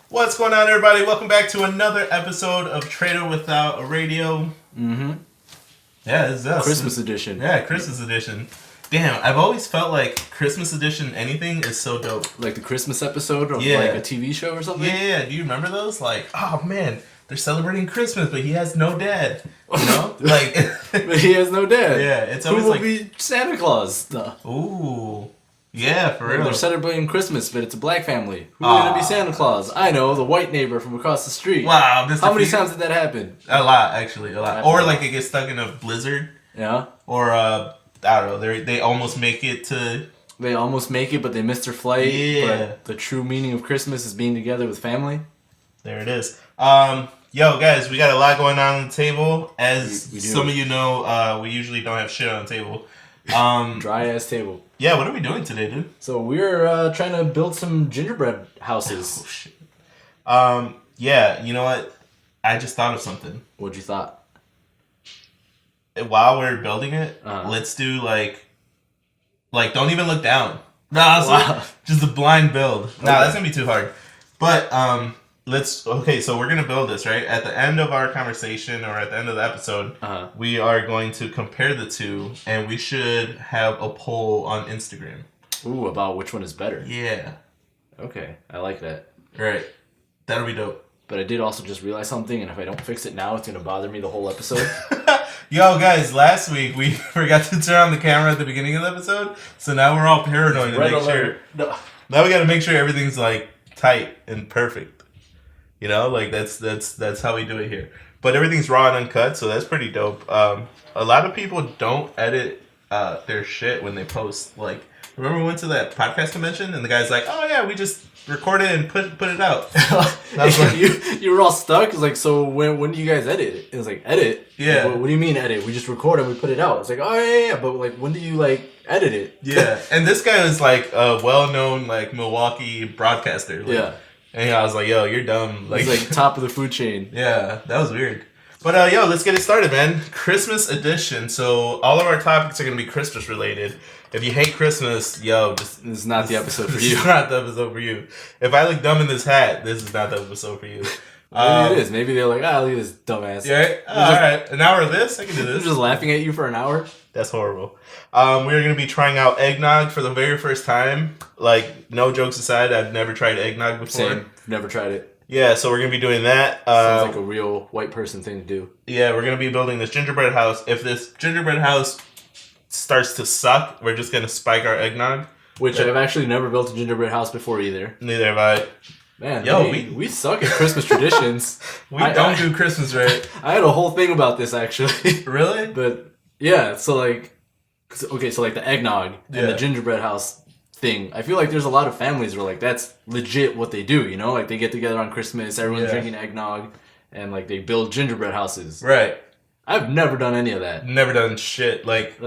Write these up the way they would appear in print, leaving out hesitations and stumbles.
What's going on, everybody? Welcome back to another episode of TretoWithOutARadio. Mm-hmm. Yeah, this is us. Christmas edition. Yeah, Christmas edition. Damn, I've always felt like Christmas edition anything is so dope. Like the Christmas episode of like a TV show or something? Yeah. Do you remember those? Like, oh man, they're celebrating Christmas, but he has no dad. You know? Like, but he has no dad. Yeah, it's always Who will like... be Santa Claus? Ooh. Yeah, for real. They're celebrating Christmas, but it's a black family. Who's going to be Santa Claus? I know, the white neighbor from across the street. Wow. How many times did that happen? A lot, actually. A lot. Or like it gets stuck in a blizzard. Yeah. Or, I don't know, they almost make it to... They almost make it, but they missed their flight. Yeah. But the true meaning of Christmas is being together with family. There it is. Yo, guys, we got a lot going on the table. As we do. Some of you know, we usually don't have shit on the table. Dry-ass table. Yeah, what are we doing today, dude? So we're trying to build some gingerbread houses. Oh, shit. Yeah, you know what? I just thought of something. What'd you thought? While we're building it, let's do like don't even look down. Nah, just a blind build. Okay. Nah, that's gonna be too hard. But so we're gonna build this, right? At the end of our conversation or at the end of the episode, we are going to compare the two, and we should have a poll on Instagram. Ooh, about which one is better. Yeah. Okay, I like that. Right. That'll be dope. But I did also just realize something, and if I don't fix it now, it's gonna bother me the whole episode. Yo, guys, last week we forgot to turn on the camera at the beginning of the episode, so now we're all paranoid to make sure. No. Now we gotta make sure everything's like tight and perfect. You know, like that's how we do it here. But everything's raw and uncut, so that's pretty dope. A lot of people don't edit their shit when they post. Like, remember we went to that podcast convention and the guy's like, "Oh yeah, we just record it and put it out." You were all stuck. It's like, so when do you guys edit it? It was like, edit? Yeah. Like, what do you mean edit? We just record and we put it out. It's like, oh yeah, but like, when do you like edit it? Yeah. And this guy is like a well-known like Milwaukee broadcaster. Like, yeah. And I was like, yo, you're dumb. Like, he's like top of the food chain. Yeah, that was weird. But yo, let's get it started, man. Christmas edition. So all of our topics are gonna be Christmas related. If you hate Christmas, yo, this is not the episode for you. This is not the episode for you. If I look dumb in this hat, this is not the episode for you. Maybe it is. Maybe they're like, look at this dumbass. Yeah. All right. An hour of this, I can do this. I'm just laughing at you for an hour. That's horrible. We're gonna be trying out eggnog for the very first time. Like, no jokes aside, I've never tried eggnog before. Same. Never tried it. Yeah, so we're gonna be doing that. Sounds like a real white person thing to do. Yeah, we're gonna be building this gingerbread house. If this gingerbread house starts to suck, we're just gonna spike our eggnog. Which I've actually never built a gingerbread house before either. Neither have I. Man, yo, we suck at Christmas traditions. We don't do Christmas right. I had a whole thing about this actually. Really? But yeah, so like, okay, so like the eggnog and the gingerbread house thing. I feel like there's a lot of families where like that's legit what they do. You know, like they get together on Christmas, everyone's drinking eggnog, and like they build gingerbread houses. Right. I've never done any of that. Never done shit. Like.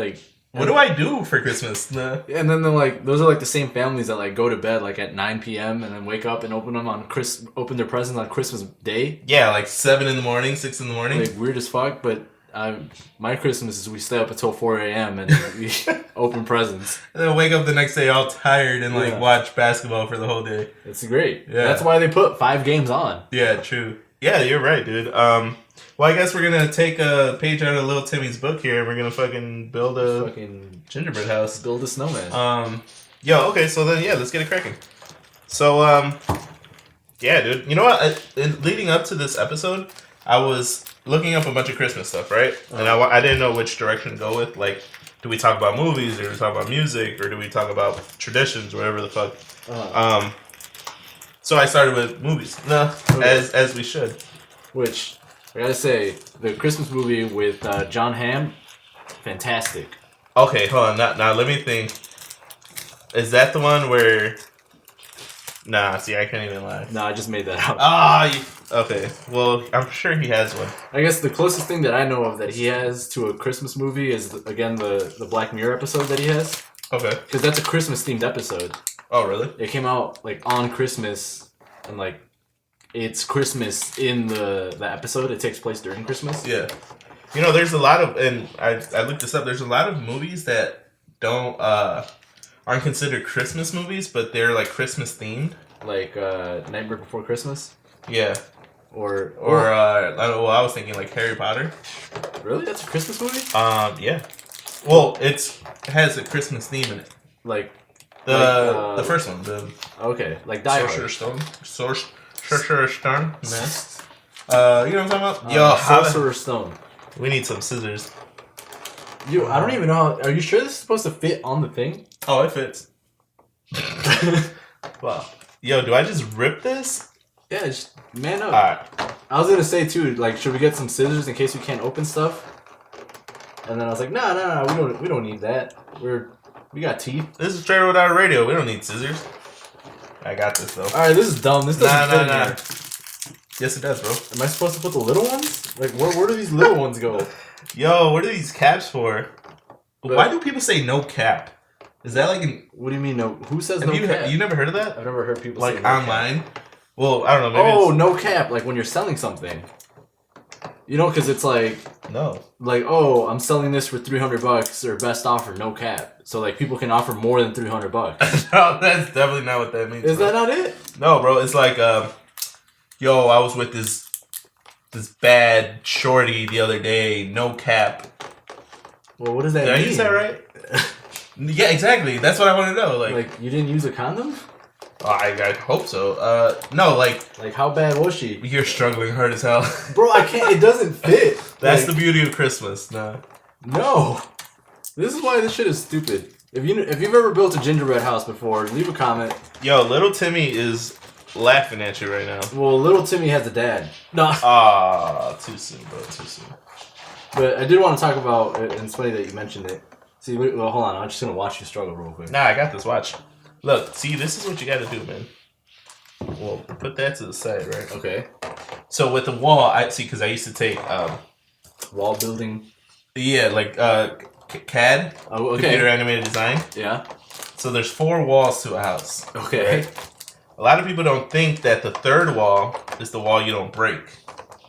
What do I do for Christmas? Nah. And then they're like, those are like the same families that like go to bed like at 9 p.m. and then wake up and open their presents on Christmas Day. Yeah, like 7 in the morning, 6 in the morning. Like weird as fuck, but my Christmas is we stay up until 4 a.m. and we open presents. And then wake up the next day all tired and like watch basketball for the whole day. It's great. Yeah. That's why they put 5 games on. Yeah, true. Yeah, you're right, dude. Well, I guess we're gonna take a page out of Little Timmy's book here, and we're gonna fucking build a gingerbread house. Build a snowman. Okay, so then let's get it cracking. So yeah, dude. You know what? Leading up to this episode, I was looking up a bunch of Christmas stuff, right? And I didn't know which direction to go with. Like, do we talk about movies, or do we talk about music, or do we talk about traditions, whatever the fuck? So I started with movies. No, as we should. Which, I gotta say, the Christmas movie with John Hamm, fantastic. Okay, hold on. Now let me think. Is that the one where... Nah, see, I can't even lie. No, I just made that up. Okay. Well, I'm sure he has one. I guess the closest thing that I know of that he has to a Christmas movie is, again, the Black Mirror episode that he has. Okay. Because that's a Christmas-themed episode. Oh, really? It came out, like, on Christmas, and, like, it's Christmas in the episode. It takes place during Christmas. Yeah. You know, there's a lot of, and I looked this up, there's a lot of movies that aren't considered Christmas movies, but they're like Christmas themed. Like Nightmare Before Christmas? Yeah. Or I was thinking like Harry Potter. Really? That's a Christmas movie? Yeah. Well, it has a Christmas theme in it. Like the first one. Okay, like Die Hard. Sorcerer's Stone. You know what I'm talking about? Yo, Sorcerer's Stone. We need some scissors. Yo, I don't even know. Are you sure this is supposed to fit on the thing? Oh, it fits. Wow. Yo, do I just rip this? Yeah, just man up. Alright. I was gonna say too, like, should we get some scissors in case we can't open stuff? And then I was like, no, we don't need that. We got teeth. This is TretoWithOutARadio. We don't need scissors. I got this though. Alright, this is dumb. This doesn't fit in here. Yes, it does, bro. Am I supposed to put the little ones? Like, where do these little ones go? Yo, what are these caps for? Why do people say no cap? Is that like an... What do you mean no? Who says no cap? You never heard of that? I've never heard people like say no online? Cap. Well, I don't know. Maybe no cap. Like when you're selling something. You know, because it's like... No. Like, oh, I'm selling this for $300 or best offer, no cap. So, like, people can offer more than $300. No, that's definitely not what that means. Is that not it? No, bro. It's like, yo, I was with this bad shorty the other day, no cap. Well, what does that mean? Did I use that right? Yeah, exactly. That's what I want to know. Like you didn't use a condom? Oh, I hope so. No, like how bad was she? You're struggling hard as hell. Bro, I can't. It doesn't fit. That's the beauty of Christmas. No. This is why this shit is stupid. If you've ever built a gingerbread house before, leave a comment. Yo, little Timmy is laughing at you right now. Well, little Timmy has a dad. No. Too soon, bro. Too soon. But I did want to talk about, and it's funny that you mentioned it. See, well, hold on. I'm just gonna watch you struggle real quick. Nah, I got this. Watch. Look, see, this is what you gotta do, man. Well, put that to the side, right? Okay. So with the wall, I see, because I used to take wall building. Yeah, like CAD. Oh, okay. Computer animated design. Yeah. So there's 4 walls to a house. Okay. Right? A lot of people don't think that the third wall is the wall you don't break,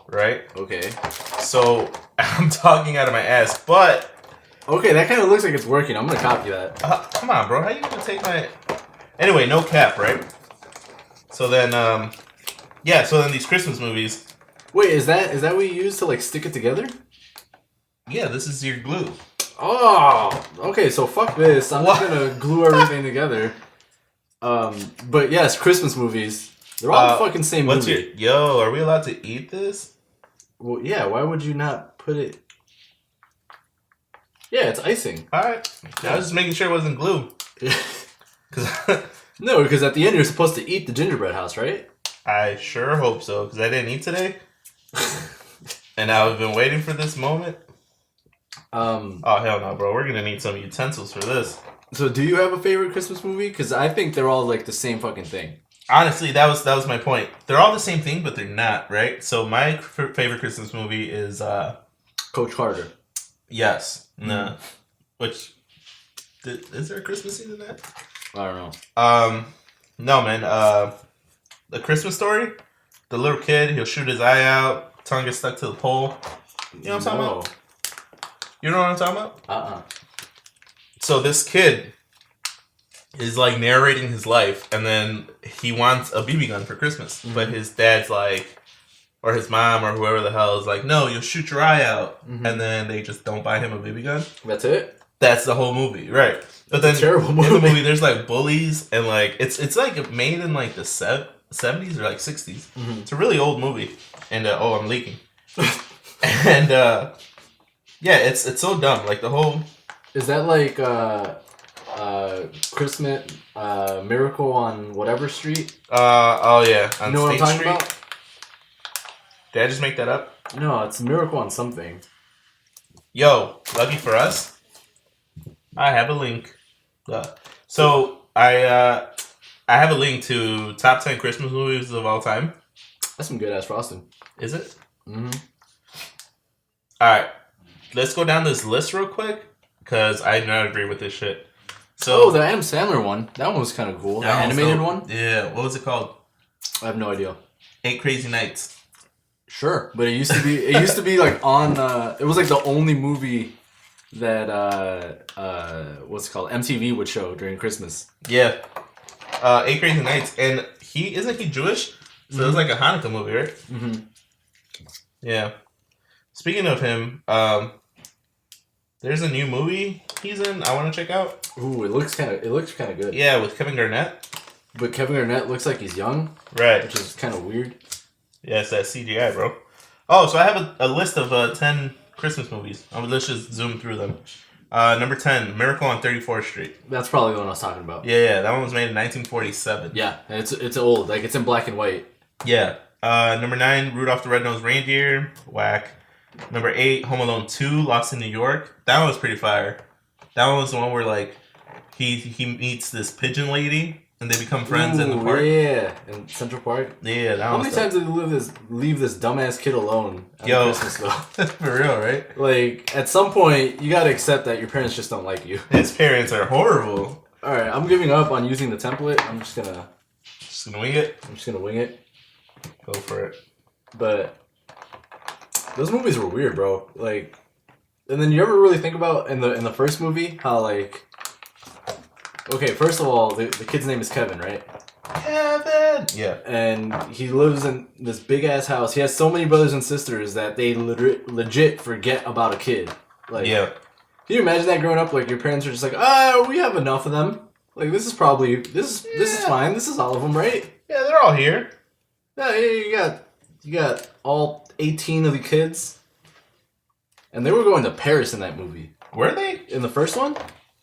right? Okay. So I'm talking out of my ass, but. Okay, that kind of looks like it's working. I'm gonna copy that. Come on, bro. How you gonna take my... Anyway, no cap, right? So then, yeah, so then these Christmas movies... Wait, is that what you use to, like, stick it together? Yeah, this is your glue. Oh! Okay, so fuck this. I'm just gonna glue everything together. But yes, Christmas movies. They're all the fucking same movie. Yo, are we allowed to eat this? Well, yeah, why would you not put it... Yeah, it's icing. Alright. I was just making sure it wasn't glue. No, because at the end you're supposed to eat the gingerbread house, right? I sure hope so, because I didn't eat today. And I've been waiting for this moment. Oh, hell no, bro. We're going to need some utensils for this. So do you have a favorite Christmas movie? Because I think they're all like the same fucking thing. Honestly, that was my point. They're all the same thing, but they're not, right? So my favorite Christmas movie is... Coach Carter. Yes. No. Which... Is there a Christmas scene in that? I don't know. No, man. The Christmas Story. The little kid, he'll shoot his eye out. Tongue gets stuck to the pole. You know what I'm talking about? You know what I'm talking about? So this kid is like narrating his life, and then he wants a BB gun for Christmas, but his dad's like, or his mom or whoever the hell is like, no, you'll shoot your eye out, and then they just don't buy him a BB gun. That's it. That's the whole movie, right? But then terrible movie. In the movie, there's like bullies, and like it's like made in like the 70s or like 60s. It's a really old movie, and I'm leaking. And yeah, it's so dumb. Like the whole. Is that like Christmas Miracle on whatever street? Oh yeah, on you know State what I'm talking Street? about? Did I just make that up? No, it's Miracle on something. Yo, lucky for us, I have a link. So I have a link to top 10 Christmas movies of all time. That's some good ass frosting. Is it? All right, let's go down this list real quick because I do not agree with this shit. So the Adam Sandler one. That one was kind of cool. The animated one. Yeah. What was it called? I have no idea. 8 Crazy Nights. Sure, but it used to be. It used to be like on. It was like the only movie that what's it called, MTV would show during Christmas. Yeah. Eight Crazy Nights, and isn't he Jewish? So it's like a Hanukkah movie, right? Mm-hmm. Yeah. Speaking of him, there's a new movie he's in. I want to check out. Ooh, it looks kind of good. Yeah, with Kevin Garnett. But Kevin Garnett looks like he's young, right? Which is kind of weird. Yeah, it's that CGI, bro. Oh, so I have a list of 10 Christmas movies. Let's just zoom through them. Number 10, Miracle on 34th Street. That's probably the one I was talking about. Yeah, that one was made in 1947. Yeah, it's old. Like, it's in black and white. Yeah. Number 9, Rudolph the Red-Nosed Reindeer. Whack. Number 8, Home Alone 2, Lost in New York. That one was pretty fire. That one was the one where, like, he meets this pigeon lady, and they become friends in the park. Yeah, in Central Park. Yeah, that How many times did they leave this dumbass kid alone at Christmas, though? For real, right? Like, at some point, you gotta accept that your parents just don't like you. His parents are horrible. Alright, I'm giving up on using the template. I'm just gonna wing it? I'm just gonna wing it. Go for it. But those movies were weird, bro. Like, and then you ever really think about in the first movie how, like, okay, first of all, the kid's name is Kevin, right? Kevin! Yeah. And he lives in this big-ass house. He has so many brothers and sisters that they legit forget about a kid. Like, yeah. Can you imagine that growing up? Like, your parents are just like, we have enough of them. Like, this is fine. This is all of them, right? Yeah, they're all here. Yeah, you got all 18 of the kids. And they were going to Paris in that movie. Were they? In the first one?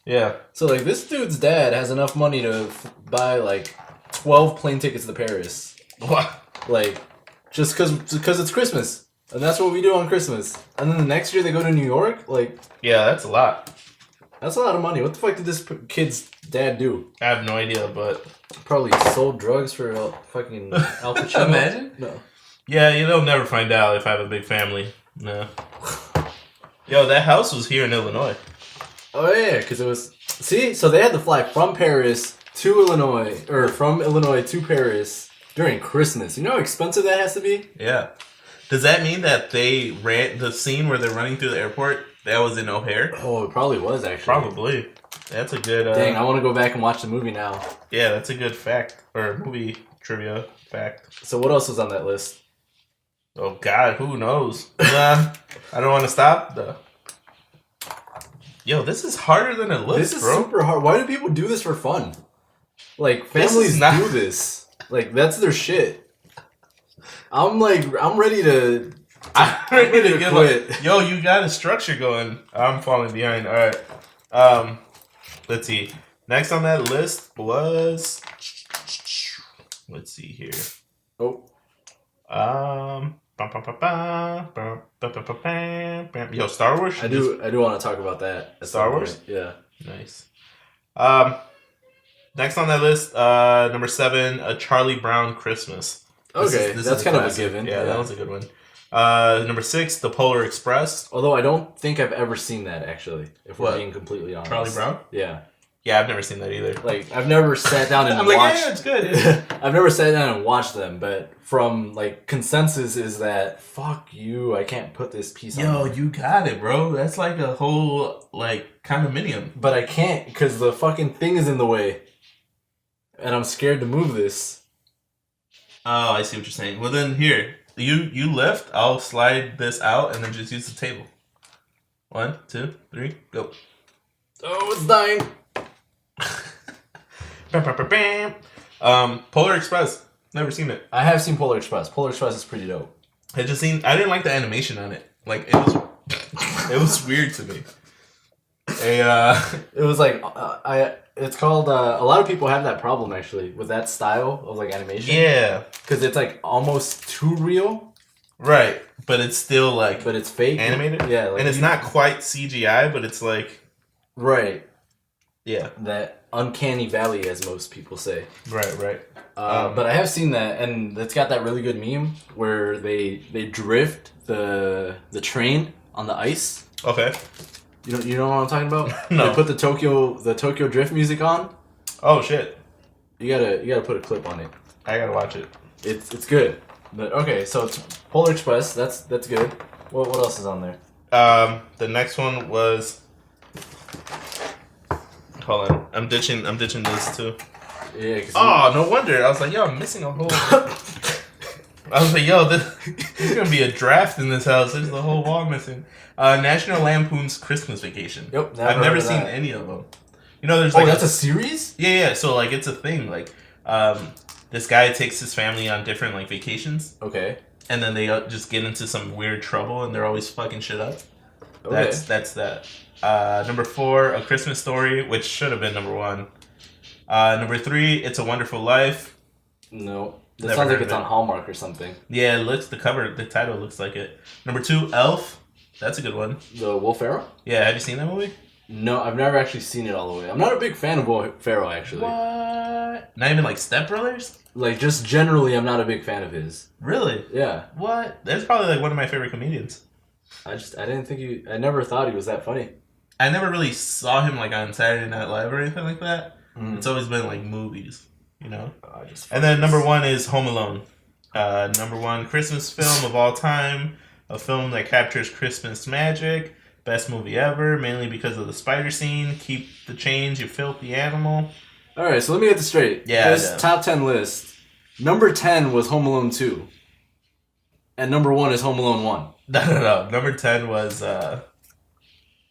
Yeah. So, like, this dude's dad has enough money to buy, like, 12 plane tickets to Paris. What? Like, just because it's Christmas. And that's what we do on Christmas. And then the next year they go to New York? Like... Yeah, that's a lot. That's a lot of money. What the fuck did this kid's dad do? I have no idea, but... Probably sold drugs for fucking Al Pacino. Imagine? No. Yeah, you'll never find out if I have a big family. No. Yo, that house was here in Illinois. Oh, yeah, because it was... See? So they had to fly from Paris to Illinois, or from Illinois to Paris during Christmas. You know how expensive that has to be? Yeah. Does that mean that they ran... The scene where they're running through the airport, that was in O'Hare? Oh, it probably was, actually. Probably. That's a good... Dang, I want to go back and watch the movie now. Yeah, that's a good fact. Or movie trivia fact. So what else was on that list? Oh, God, who knows? I don't want to stop, though. Yo, this is harder than it looks, This is bro. super hard. Why do people do this for fun? Like, families do this. Like, that's their shit. I'm ready to quit. Yo, you got a structure going. I'm falling behind. All right. Let's see. Next on that list was... Let's see here. Oh. Yo, Star Wars. I do want to talk about that. Star Wars? Yeah. Nice. Next on that list, number 7, A Charlie Brown Christmas. Okay, that's kind of a given. Yeah, that was a good one. Number 6, The Polar Express. Although I don't think I've ever seen that, actually, if we're being completely honest. Charlie Brown? Yeah. Yeah, I've never seen that either. Like, I've never sat down and I'm watched... like, yeah, it's good. I've never sat down and watched them, but from, like, consensus is that, fuck you, I can't put this piece on. Yo, you got it, bro. That's like a whole, like, condominium. But I can't, because the fucking thing is in the way. And I'm scared to move this. Oh, I see what you're saying. Well, then, here. You lift, I'll slide this out, and then just use the table. 1, 2, 3, go. Oh, it's dying. Polar Express. Never seen it. I have seen Polar Express. Polar Express is pretty dope. I didn't like the animation on it. Like, it was weird to me. It was like it's called a lot of people have that problem actually with that style of like animation. Yeah, because it's like almost too real. Right, but it's still like, but it's fake animated. Yeah, like, and it's not quite CGI, but it's like, right. Yeah, that uncanny valley, as most people say. Right. But I have seen that, and it's got that really good meme where they drift the train on the ice. Okay. You know what I'm talking about? No. They put the Tokyo Drift music on. Oh shit. You gotta put a clip on it. I gotta watch it. It's good. But okay, so it's Polar Express. That's good. What else is on there? The next one was. Hold on, I'm ditching this too. Yeah. Oh, no wonder. I was like, yo, I'm missing a whole... I was like, yo, there's going to be a draft in this house. There's the whole wall missing. National Lampoon's Christmas Vacation. Yep. I've never seen any of them. You know, there's like... Oh, that's a series? Yeah. So, like, it's a thing. Like, this guy takes his family on different, like, vacations. Okay. And then they just get into some weird trouble, and they're always fucking shit up. Okay. That's that. Number 4, A Christmas Story, which should have been number 1. Number 3, It's a Wonderful Life. No. That sounds like it's on Hallmark or something. Yeah, it looks, the title looks like it. Number 2, Elf. That's a good one. The Will Ferrell? Yeah, have you seen that movie? No, I've never actually seen it all the way. I'm not a big fan of Will Ferrell, actually. What? Not even like Step Brothers? Like, just generally, I'm not a big fan of his. Really? Yeah. What? That's probably like one of my favorite comedians. I didn't think I never thought he was that funny. I never really saw him like on Saturday Night Live or anything like that. It's always been like movies, you know? And then number 1 is Home Alone. Number 1, Christmas film of all time. A film that captures Christmas magic. Best movie ever, mainly because of the spider scene. Keep the change, you filthy animal. Alright, so let me get this straight. Yeah. This top 10 list, number 10 was Home Alone 2. And number 1 is Home Alone 1. No. Number 10 was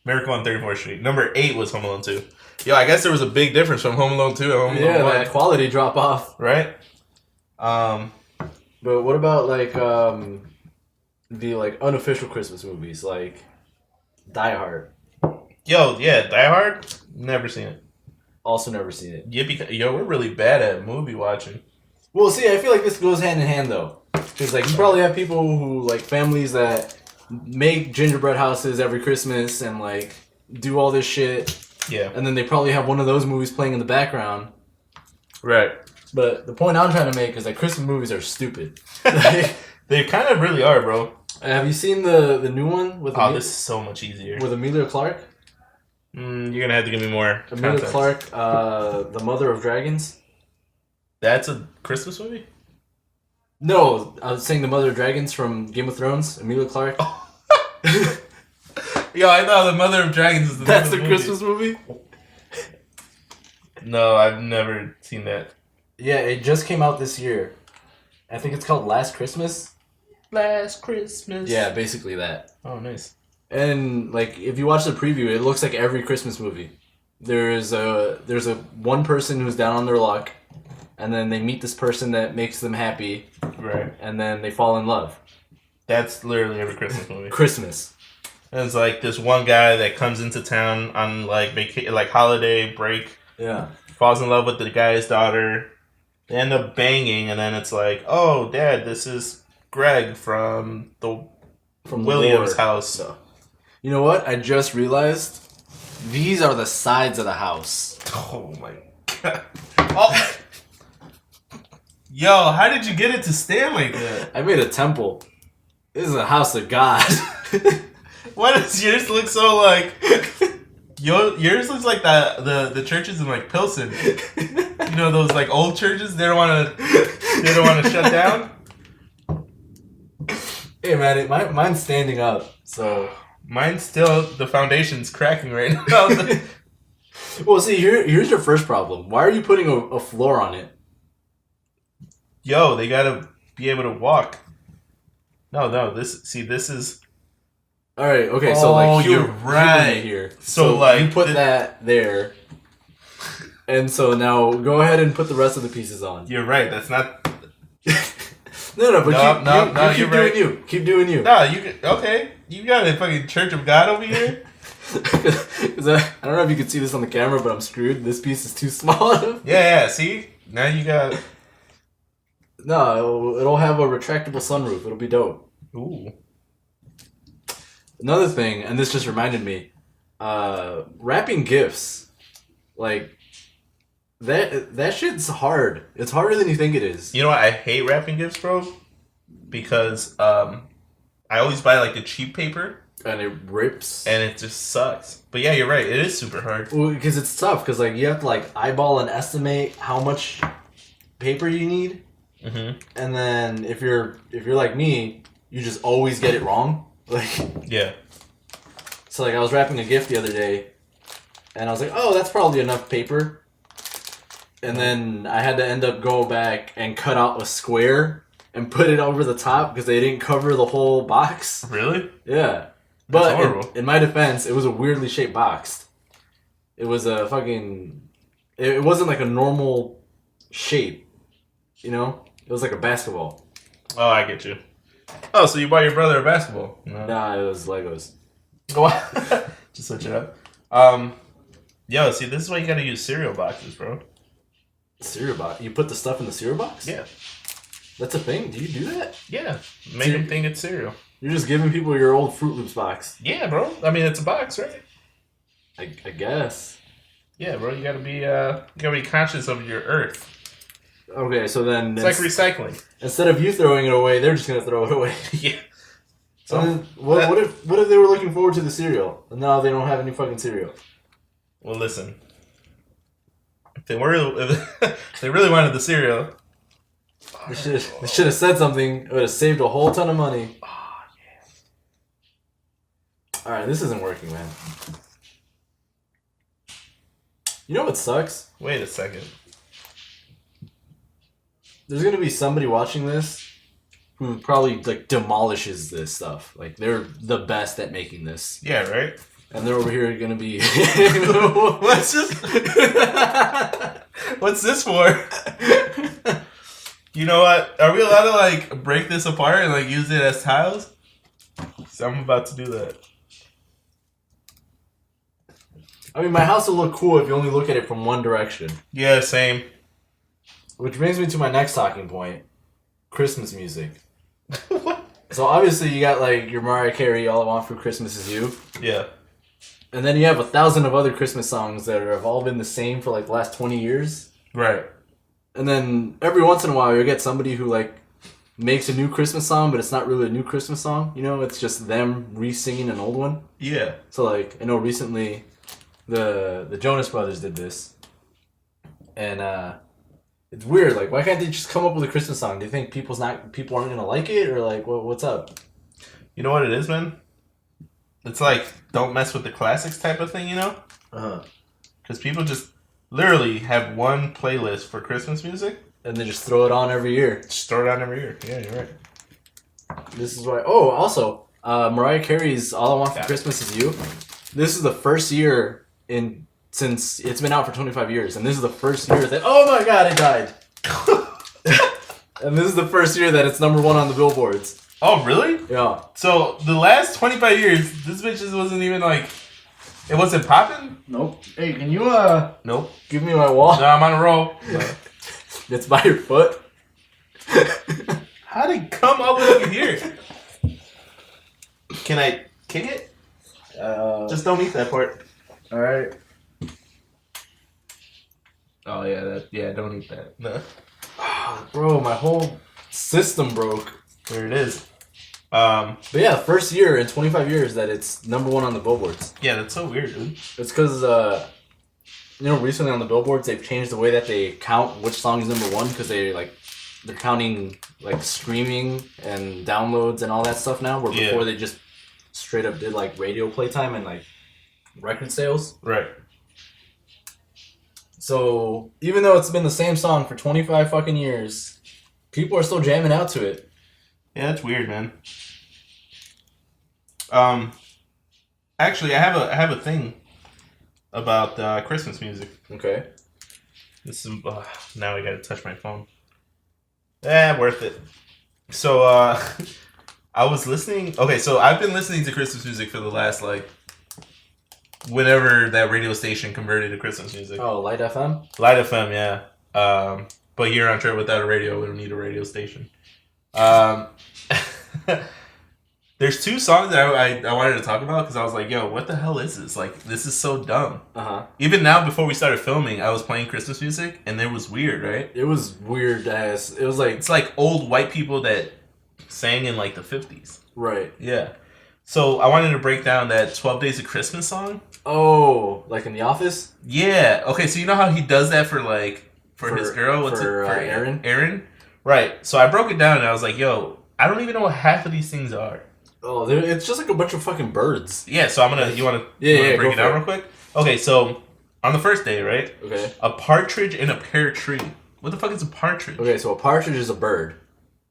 Miracle on 34th Street. Number 8 was Home Alone 2. Yo, I guess there was a big difference from Home Alone 2 and Home Alone 1. Yeah, that quality drop off. Right? But what about like the like unofficial Christmas movies like Die Hard? Yo, yeah, Die Hard? Never seen it. Also never seen it. Yo, we're really bad at movie watching. Well, see, I feel like this goes hand in hand though. Because like you probably have people who like families that make gingerbread houses every Christmas and like do all this shit. Yeah. And then they probably have one of those movies playing in the background. Right. But the point I'm trying to make is that Christmas movies are stupid. They kind of really are, bro. Have you seen the new one with? This is so much easier. With Emilia Clarke. You're gonna have to give me more. Emilia Clarke, the Mother of Dragons. That's a Christmas movie? No, I was saying the Mother of Dragons from Game of Thrones. Emilia Clarke. Yo, I thought the Mother of Dragons is the That's the Christmas movie? No, I've never seen that. Yeah, it just came out this year. I think it's called Last Christmas. Last Christmas. Yeah, basically that. Oh, nice. And like, if you watch the preview, it looks like every Christmas movie. There's a one person who's down on their luck, and then they meet this person that makes them happy. Right. And then they fall in love. That's literally every Christmas movie. Christmas. And it's like this one guy that comes into town on like holiday break. Yeah. Falls in love with the guy's daughter. They end up banging, and then it's like, oh, Dad, this is Greg from Williams' house. So, you know what? I just realized these are the sides of the house. Oh my god! Oh. Yo, how did you get it to stand like that? I made a temple. This is a house of God. Why does yours look so like? Yours looks like the churches in like Pilsen. You know those like old churches. They don't want to shut down. Hey man, mine's standing up. So mine's still, the foundation's cracking right now. Well, see, here's your first problem. Why are you putting a floor on it? Yo, they gotta be able to walk. No, this is. All right, okay, so like you're right here. So like you put that there, and so now go ahead and put the rest of the pieces on. You're right. That's not. No, but no, keep you're doing right. you. Keep doing you. No, okay. You got a fucking Church of God over here. Cause I don't know if you can see this on the camera, but I'm screwed. This piece is too small. Yeah. See, now you got. No, it'll have a retractable sunroof. It'll be dope. Ooh. Another thing, and this just reminded me, wrapping gifts, like that shit's hard. It's harder than you think it is. You know what? I hate wrapping gifts, bro, because I always buy like the cheap paper, and it rips, and it just sucks. But yeah, you're right. It is super hard. Well, because it's tough. Because like you have to like eyeball and estimate how much paper you need, and then if you're like me, you just always get it wrong. Like, yeah. So like I was wrapping a gift the other day, and I was like, oh, that's probably enough paper. And then I had to end up go back and cut out a square and put it over the top because they didn't cover the whole box. Really? Yeah. But in my defense, it was a weirdly shaped box. It was a fucking... It wasn't like a normal shape. You know? It was like a basketball. Oh, I get you. Oh, so you bought your brother a basketball? No. Nah, it was Legos. Just switch it up. Yo, see, this is why you gotta use cereal boxes, bro. Cereal box? You put the stuff in the cereal box? Yeah. That's a thing? Do you do that? Yeah. Make them think it's cereal. You're just giving people your old Fruit Loops box. Yeah, bro. I mean, it's a box, right? I guess. Yeah, bro. You gotta be conscious of your earth. Okay, so then it's like recycling. Instead of you throwing it away, they're just gonna throw it away. Yeah. So then, what if they were looking forward to the cereal and now they don't have any fucking cereal? Well, listen. If they really wanted the cereal, they should have said something. It would have saved a whole ton of money. Oh yeah. All right, this isn't working, man. You know what sucks? Wait a second. There's gonna be somebody watching this who probably like demolishes this stuff. Like they're the best at making this. Yeah, right. And they're over here gonna be. What's this? What's this for? You know what? Are we allowed to like break this apart and like use it as tiles? So I'm about to do that. I mean, my house will look cool if you only look at it from one direction. Yeah, same. Which brings me to my next talking point: Christmas music. What? So obviously you got like your Mariah Carey, "All I Want for Christmas Is You." Yeah. And then you have 1,000 of other Christmas songs that have all been the same for like the last 20 years. Right. And then every once in a while you get somebody who like makes a new Christmas song, but it's not really a new Christmas song. You know, it's just them re-singing an old one. Yeah. So like I know recently the Jonas Brothers did this. And it's weird. Like, why can't they just come up with a Christmas song? Do you think people aren't gonna like it, or like what's up? You know what it is, man? It's like don't mess with the classics type of thing, you know? Because people just literally have one playlist for Christmas music, and they just throw it on every year. Just throw it on every year. Yeah, you're right. This is why. Oh, also, Mariah Carey's "All I Want for Christmas Is You." This is the first year since it's been out for 25 years, and this is the first year that oh my god, it died. And this is the first year that it's number one on the billboards. Oh, really? Yeah. So the last 25 years, this bitch just wasn't even like, it wasn't popping? Nope. Hey, can you Nope. give me my wall? No, I'm on a roll. It's by your foot. How'd it come all the way over here? Can I kick it? Just don't eat that part. All right. Oh yeah, don't eat that. No. Bro, my whole system broke. There it is. But yeah, first year in 25 years that it's number one on the billboards. Yeah, that's so weird, dude. It's because, recently on the billboards they've changed the way that they count which song is number one because they're counting like streaming and downloads and all that stuff now. Where before they just straight up did like radio playtime and like record sales. Right. So even though it's been the same song for 25 fucking years, people are still jamming out to it. Yeah, that's weird, man. Actually, I have a thing about Christmas music. Okay. This is now I gotta touch my phone. Worth it. So I was listening. Okay, so I've been listening to Christmas music for the last whenever that radio station converted to Christmas music. Oh, Light FM. Light FM, yeah. But here on TretoWithOutARadio, we don't need a radio station. There's two songs that I wanted to talk about because I was like, yo, what the hell is this? Like, this is so dumb. Even now, before we started filming, I was playing Christmas music, and it was weird, right? It was weird as... It was like... It's like old white people that sang in, like, the 50s. Right. Yeah. So, I wanted to break down that 12 Days of Christmas song. Oh, like in The Office? Yeah. Okay, so you know how he does that for his girl? What's for Erin? Erin? Right. So, I broke it down, and I was like, yo, I don't even know what half of these things are. Oh, it's just like a bunch of fucking birds. Yeah, so you want to break it down real quick? Okay, so On the first day, right? Okay. A partridge in a pear tree. What the fuck is a partridge? Okay, so a partridge is a bird.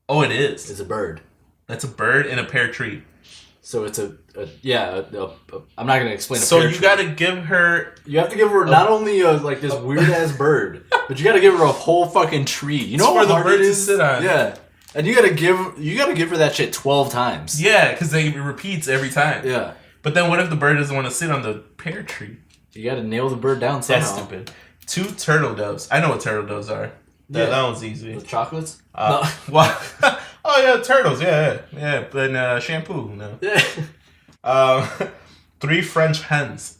Oh, it is. It's a bird. That's a bird in a pear tree. So it's I'm not gonna explain. So you gotta give her. You have to give her not only like this weird ass bird, but you gotta give her a whole fucking tree. You know what the bird to sit on. Yeah, and you gotta give her that shit 12 times. Yeah, because it repeats every time. Yeah. But then what if the bird doesn't want to sit on the pear tree? You gotta nail the bird down somehow. That's stupid. 2 turtle doves. I know what turtle doves are. That one's easy. With chocolates? No. What? Oh yeah, turtles. Yeah. But shampoo. No. Yeah. 3 French hens.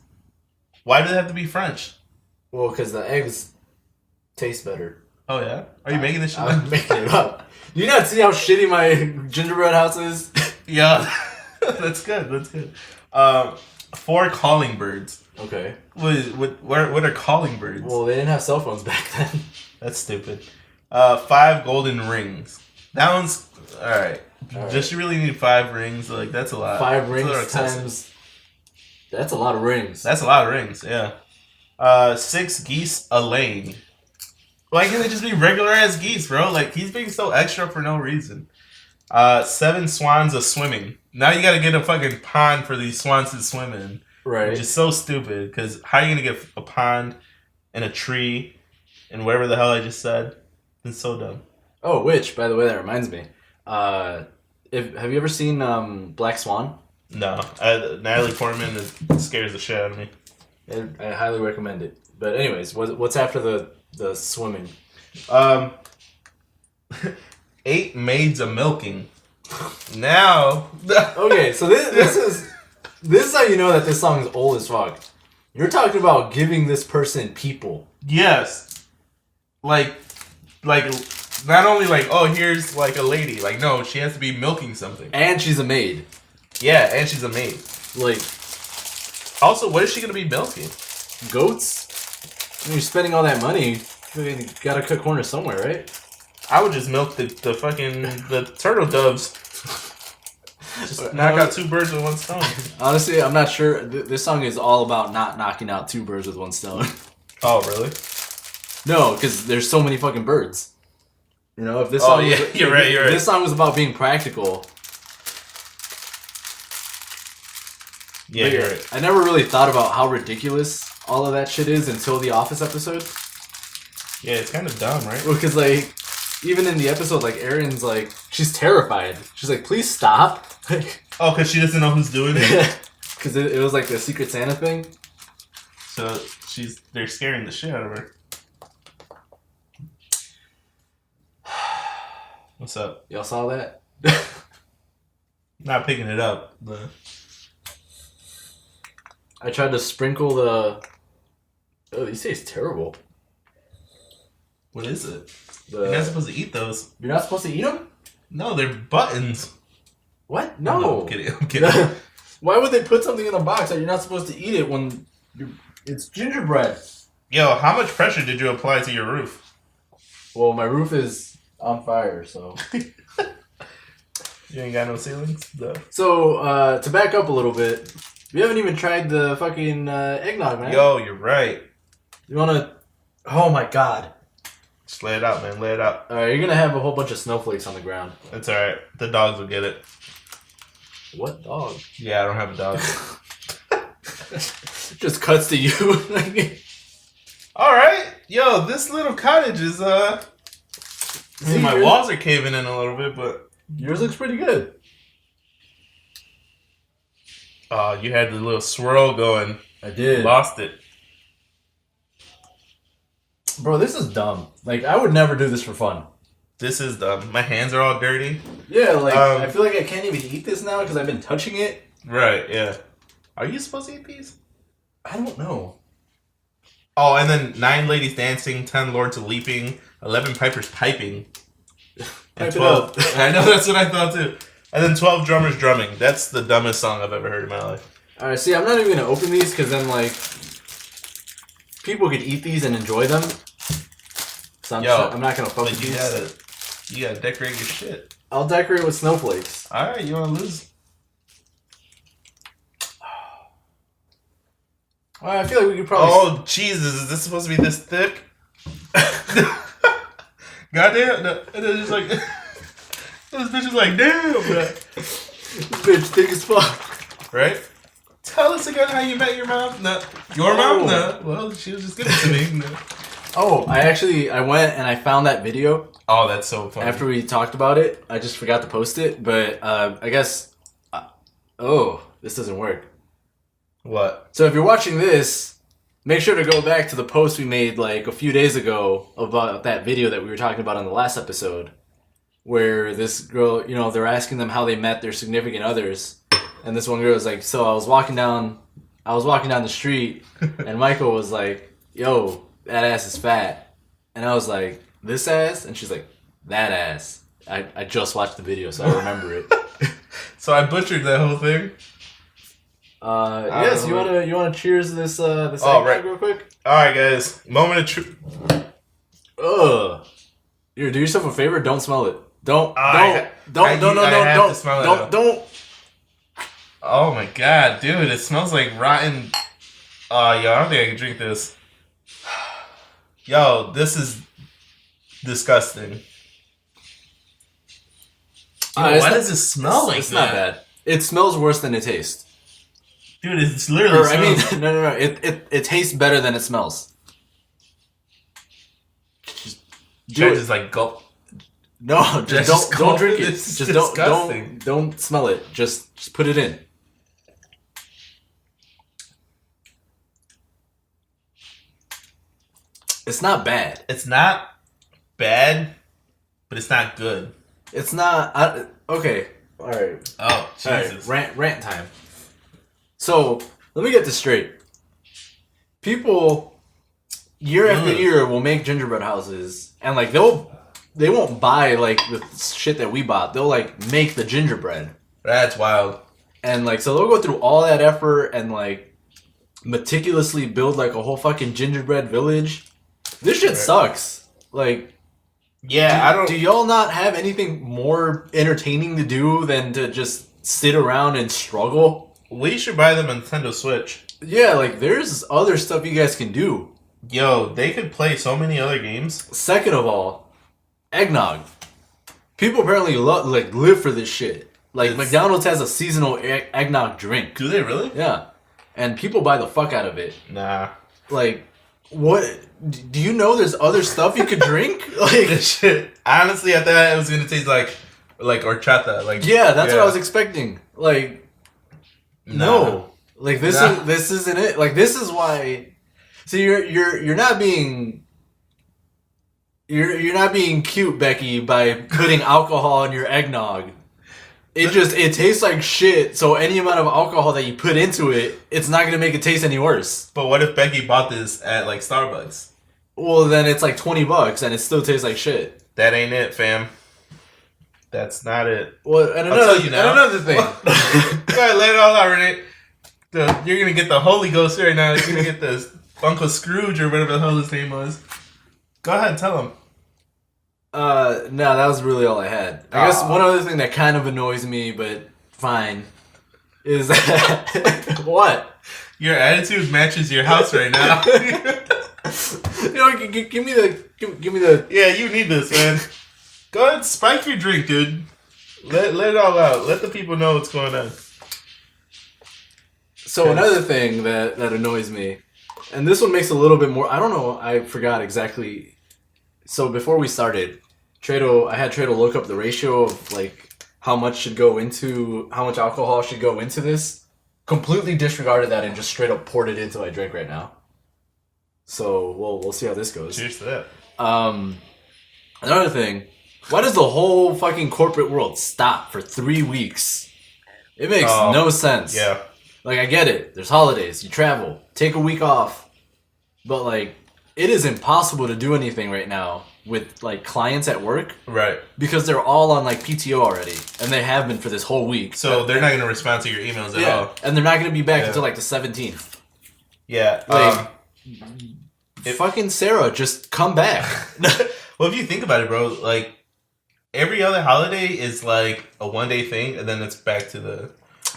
Why do they have to be French? Well, because the eggs taste better. Oh yeah. Are you making this shit I'm making it up. Do you not see how shitty my gingerbread house is? Yeah. That's good. 4 calling birds. Okay. What are calling birds? Well, they didn't have cell phones back then. That's stupid. 5 golden rings. That one's all right. Just you really need 5 rings. Like that's a lot. 5 rings times. That's a lot of rings. That's a lot of rings. Yeah. 6 geese a laying. Why can't they just be regular ass geese, bro? Like he's being so extra for no reason. 7 swans a swimming. Now you gotta get a fucking pond for these swans to swim in. Right. Which is so stupid. Because how are you gonna get a pond and a tree and wherever the hell I just said? It's so dumb. Oh, which, by the way, that reminds me. Have you ever seen Black Swan? No. Natalie Portman scares the shit out of me. I highly recommend it. But anyways, what's after the swimming? 8 maids a milking. Now. Okay, so this is how you know that this song is old as fuck. You're talking about giving this person people. Yes. Like not only like, oh, here's like a lady. Like, no, she has to be milking something. And she's a maid. Yeah, and she's a maid. Like, also, what is she gonna be milking? Goats? When you're spending all that money, you gotta cut corners somewhere, right? I would just milk the turtle doves. Just knock out 2 birds with 1 stone. Honestly, I'm not sure. This song is all about not knocking out 2 birds with 1 stone. Oh, really? No, because there's so many fucking birds. You know, if this song you're right. If this song was about being practical. Yeah, you're right. I never really thought about how ridiculous all of that shit is until the Office episode. Yeah, it's kind of dumb, right? Well, because, like, even in the episode, like, Erin's, like, she's terrified. She's like, please stop. Oh, because she doesn't know who's doing it? Because it was, like, the Secret Santa thing. So, they're scaring the shit out of her. What's up? Y'all saw that? Not picking it up, but... I tried to sprinkle the... Oh, these taste terrible. What is it? You're not supposed to eat those. You're not supposed to eat them? No, they're buttons. What? No. I'm kidding. Why would they put something in a box that you're not supposed to eat it when it's gingerbread? Yo, how much pressure did you apply to your roof? Well, my roof is on fire, so... You ain't got no ceilings? No. So, to back up a little bit, we haven't even tried the fucking eggnog, man. Yo, you're right. You wanna... Oh my god. Just lay it out, man. Lay it out. Alright, you're gonna have a whole bunch of snowflakes on the ground. It's alright. The dogs will get it. What dog? Yeah, I don't have a dog. Just cuts to you. Alright. Yo, this little cottage is, See, my yours- walls are caving in a little bit, but... Yours looks pretty good. Oh, you had the little swirl going. I did. Lost it. Bro, this is dumb. Like, I would never do this for fun. This is dumb. My hands are all dirty. Yeah, like, I feel like I can't even eat this now because I've been touching it. Right, yeah. Are you supposed to eat these? I don't know. Oh, and then 9 ladies dancing, 10 lords leaping, 11 pipers piping, and 12. I know, that's what I thought too. And then 12 drummers drumming. That's the dumbest song I've ever heard in my life. Alright, see, I'm not even gonna open these because then, like, people could eat these and enjoy them. So I'm not gonna fuck with these. You gotta decorate your shit. I'll decorate with snowflakes. Alright, you wanna lose? Well, I feel like we could probably. Oh Jesus! Is this supposed to be this thick? Goddamn! No, and then it's like this bitch is like, damn, bro. This bitch thick as fuck. Right? Tell us again how you met your mom. No, your mom. No, well, she was just giving it to me. No. Oh, I went and I found that video. Oh, that's so funny. After we talked about it, I just forgot to post it, but I guess. This doesn't work. What? So if you're watching this, make sure to go back to the post we made like a few days ago about that video that we were talking about on the last episode, where this girl, they're asking them how they met their significant others, and this one girl was like, "So I was walking down the street, and Michael was like, yo, that ass is fat,' and I was like, 'This ass?' and she's like, 'That ass.' I just watched the video, so I remember it." So I butchered that whole thing. Yes, you wanna cheers this this right. real quick? All right, guys. Moment of truth. Here, do yourself a favor. Don't smell it. Don't. Smell it. Don't. Oh my god, dude! It smells like rotten. Yo, I don't think I can drink this. Yo, this is disgusting. Why does it smell like that? It's not bad. It smells worse than it tastes. Dude, it's literally. No. It tastes better than it smells. Just like go. No, just don't drink it. It's Just disgusting. don't smell it. Just put it in. It's not bad. It's not bad, but it's not good. It's not. Okay. All right. Oh, Jesus. All right, rant time. So let me get this straight. People, year after year, will make gingerbread houses, and like they won't buy like the shit that we bought. They'll like make the gingerbread. That's wild. And like, so they'll go through all that effort and like meticulously build like a whole fucking gingerbread village. This shit sucks. Like, yeah, do y'all not have anything more entertaining to do than to just sit around and struggle? We should buy the Nintendo Switch. Yeah, like there's other stuff you guys can do. Yo, they could play so many other games. Second of all, eggnog. People apparently live for this shit. Like McDonald's has a seasonal eggnog drink. Do they really? Yeah, and people buy the fuck out of it. Nah. Like, what? Do you know there's other stuff you could drink? Like shit. Honestly, I thought it was gonna taste like horchata. Like that's what I was expecting. Like, no, like this isn't it. Like this is why. So you're not being. You're not being cute, Becky, by putting alcohol in your eggnog. It tastes like shit, so any amount of alcohol that you put into it, it's not gonna make it taste any worse. But what if Becky bought this at like Starbucks? Well, then it's like $20 and it still tastes like shit. That ain't it, fam. That's not it. Well, and another thing. Go ahead, lay it all out, Renee. You're gonna get the Holy Ghost right now. You're gonna get this Uncle Scrooge or whatever the hell his name was. Go ahead, tell him. No, that was really all I had. I guess one other thing that kind of annoys me, but fine, is that what? Your attitude matches your house right now. Give me the. Yeah, you need this, man. Go ahead, spike your drink, dude. Let it all out. Let the people know what's going on. So another thing that annoys me, and this one makes a little bit more. I don't know. I forgot exactly. So before we started, I had Treto look up the ratio of like how much alcohol should go into this. Completely disregarded that and just straight up poured it into my drink right now. So we'll see how this goes. Cheers to that. Another thing, why does the whole fucking corporate world stop for 3 weeks? It makes no sense. Yeah. Like, I get it. There's holidays. You travel. Take a week off. But like, it is impossible to do anything right now with like clients at work, right? Because they're all on like PTO already, and they have been for this whole week. So they're not going to respond to your emails at all, and they're not going to be back until like the 17th. Yeah, like fucking Sarah, just come back. Well, if you think about it, bro, like every other holiday is like a 1-day thing, and then it's back to the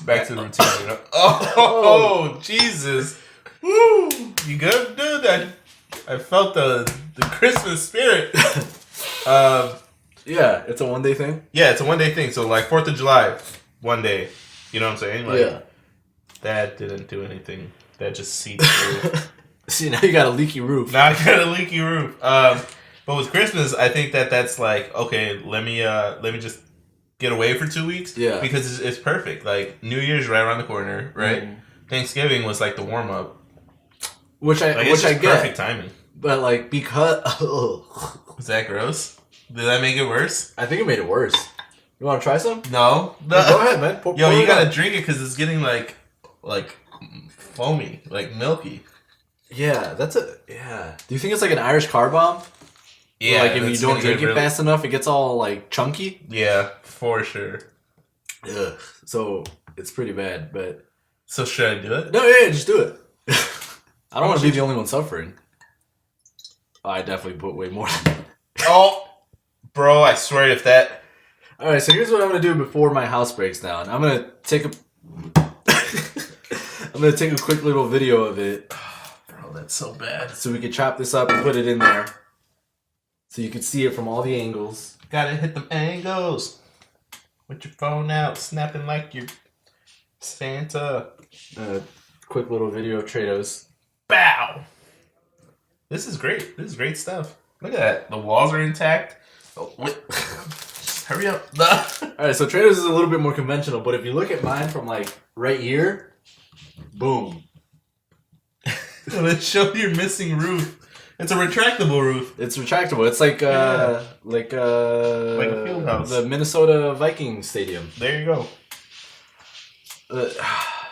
routine. You know? Oh, Jesus. Woo! You good, dude? I felt the Christmas spirit. Yeah, it's a one-day thing? Yeah, it's a one-day thing. So, like, 4th of July, one day. You know what I'm saying? Like, yeah. That didn't do anything. That just seeped through. See, now you got a leaky roof. Now I got a leaky roof. But with Christmas, I think that's like, okay, let me just get away for 2 weeks. Yeah. Because it's perfect. Like, New Year's right around the corner, right? Mm. Thanksgiving was like the warm-up. Which I get. Perfect timing. But, like, because... Is that gross? Did that make it worse? I think it made it worse. You want to try some? No. Go ahead, man. Pour you gotta drink it because it's getting, like foamy, like milky. Yeah, yeah. Do you think it's like an Irish car bomb? Yeah. Where, like, if you don't drink it fast enough, it gets all, like, chunky? Yeah, for sure. Ugh. So, it's pretty bad, but... So, should I do it? No, yeah, just do it. I don't want to be the only one suffering. I definitely put way more. Oh, bro, I swear if that... Alright, so here's what I'm going to do before my house breaks down. I'm going to take a... I'm going to take a quick little video of it. Bro, that's so bad. So we can chop this up and put it in there. So you can see it from all the angles. Gotta hit them angles. With your phone out, snapping like you're Santa. Quick little video of Trados. Bow! This is great. This is great stuff. Look at that. The walls are intact. Oh, just hurry up. Alright, so Trados is a little bit more conventional, but if you look at mine from, like, right here, boom. Let's show your missing roof. It's a retractable roof. It's retractable. It's like a field house. The Minnesota Vikings stadium. There you go.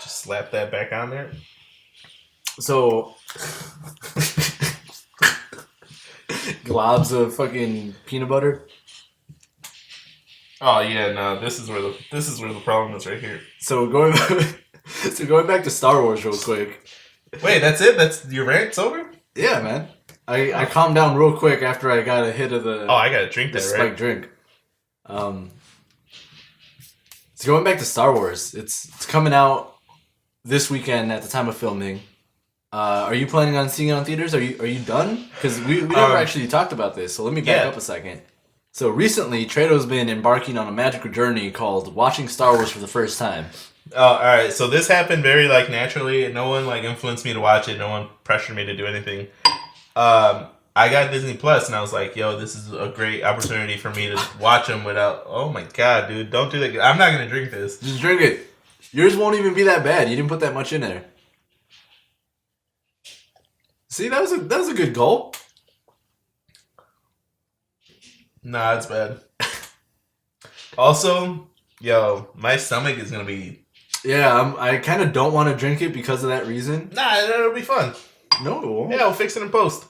Just slap that back on there. So, globs of fucking peanut butter. Oh yeah, no. This is where the problem is right here. So going back to Star Wars real quick. Wait, that's it? That's your rant's over? Yeah, man. I calmed down real quick after I got a hit of the... Oh, I gotta drink that, right? Spiked drink. So going back to Star Wars, it's coming out this weekend at the time of filming. Are you planning on seeing it on theaters? Are you done? Because we never actually talked about this, so let me back up a second. So recently, Treto's been embarking on a magical journey called watching Star Wars for the first time. Oh, all right. So this happened very naturally. No one influenced me to watch it. No one pressured me to do anything. I got Disney Plus and I was like, yo, this is a great opportunity for me to watch them without. Oh my god, dude, don't do that. I'm not gonna drink this. Just drink it. Yours won't even be that bad. You didn't put that much in there. See, that was a good goal. Nah, it's bad. Also, yo, my stomach is gonna be. Yeah, I kind of don't want to drink it because of that reason. Nah, it'll be fun. No, it won't. Yeah, I'll fix it in post.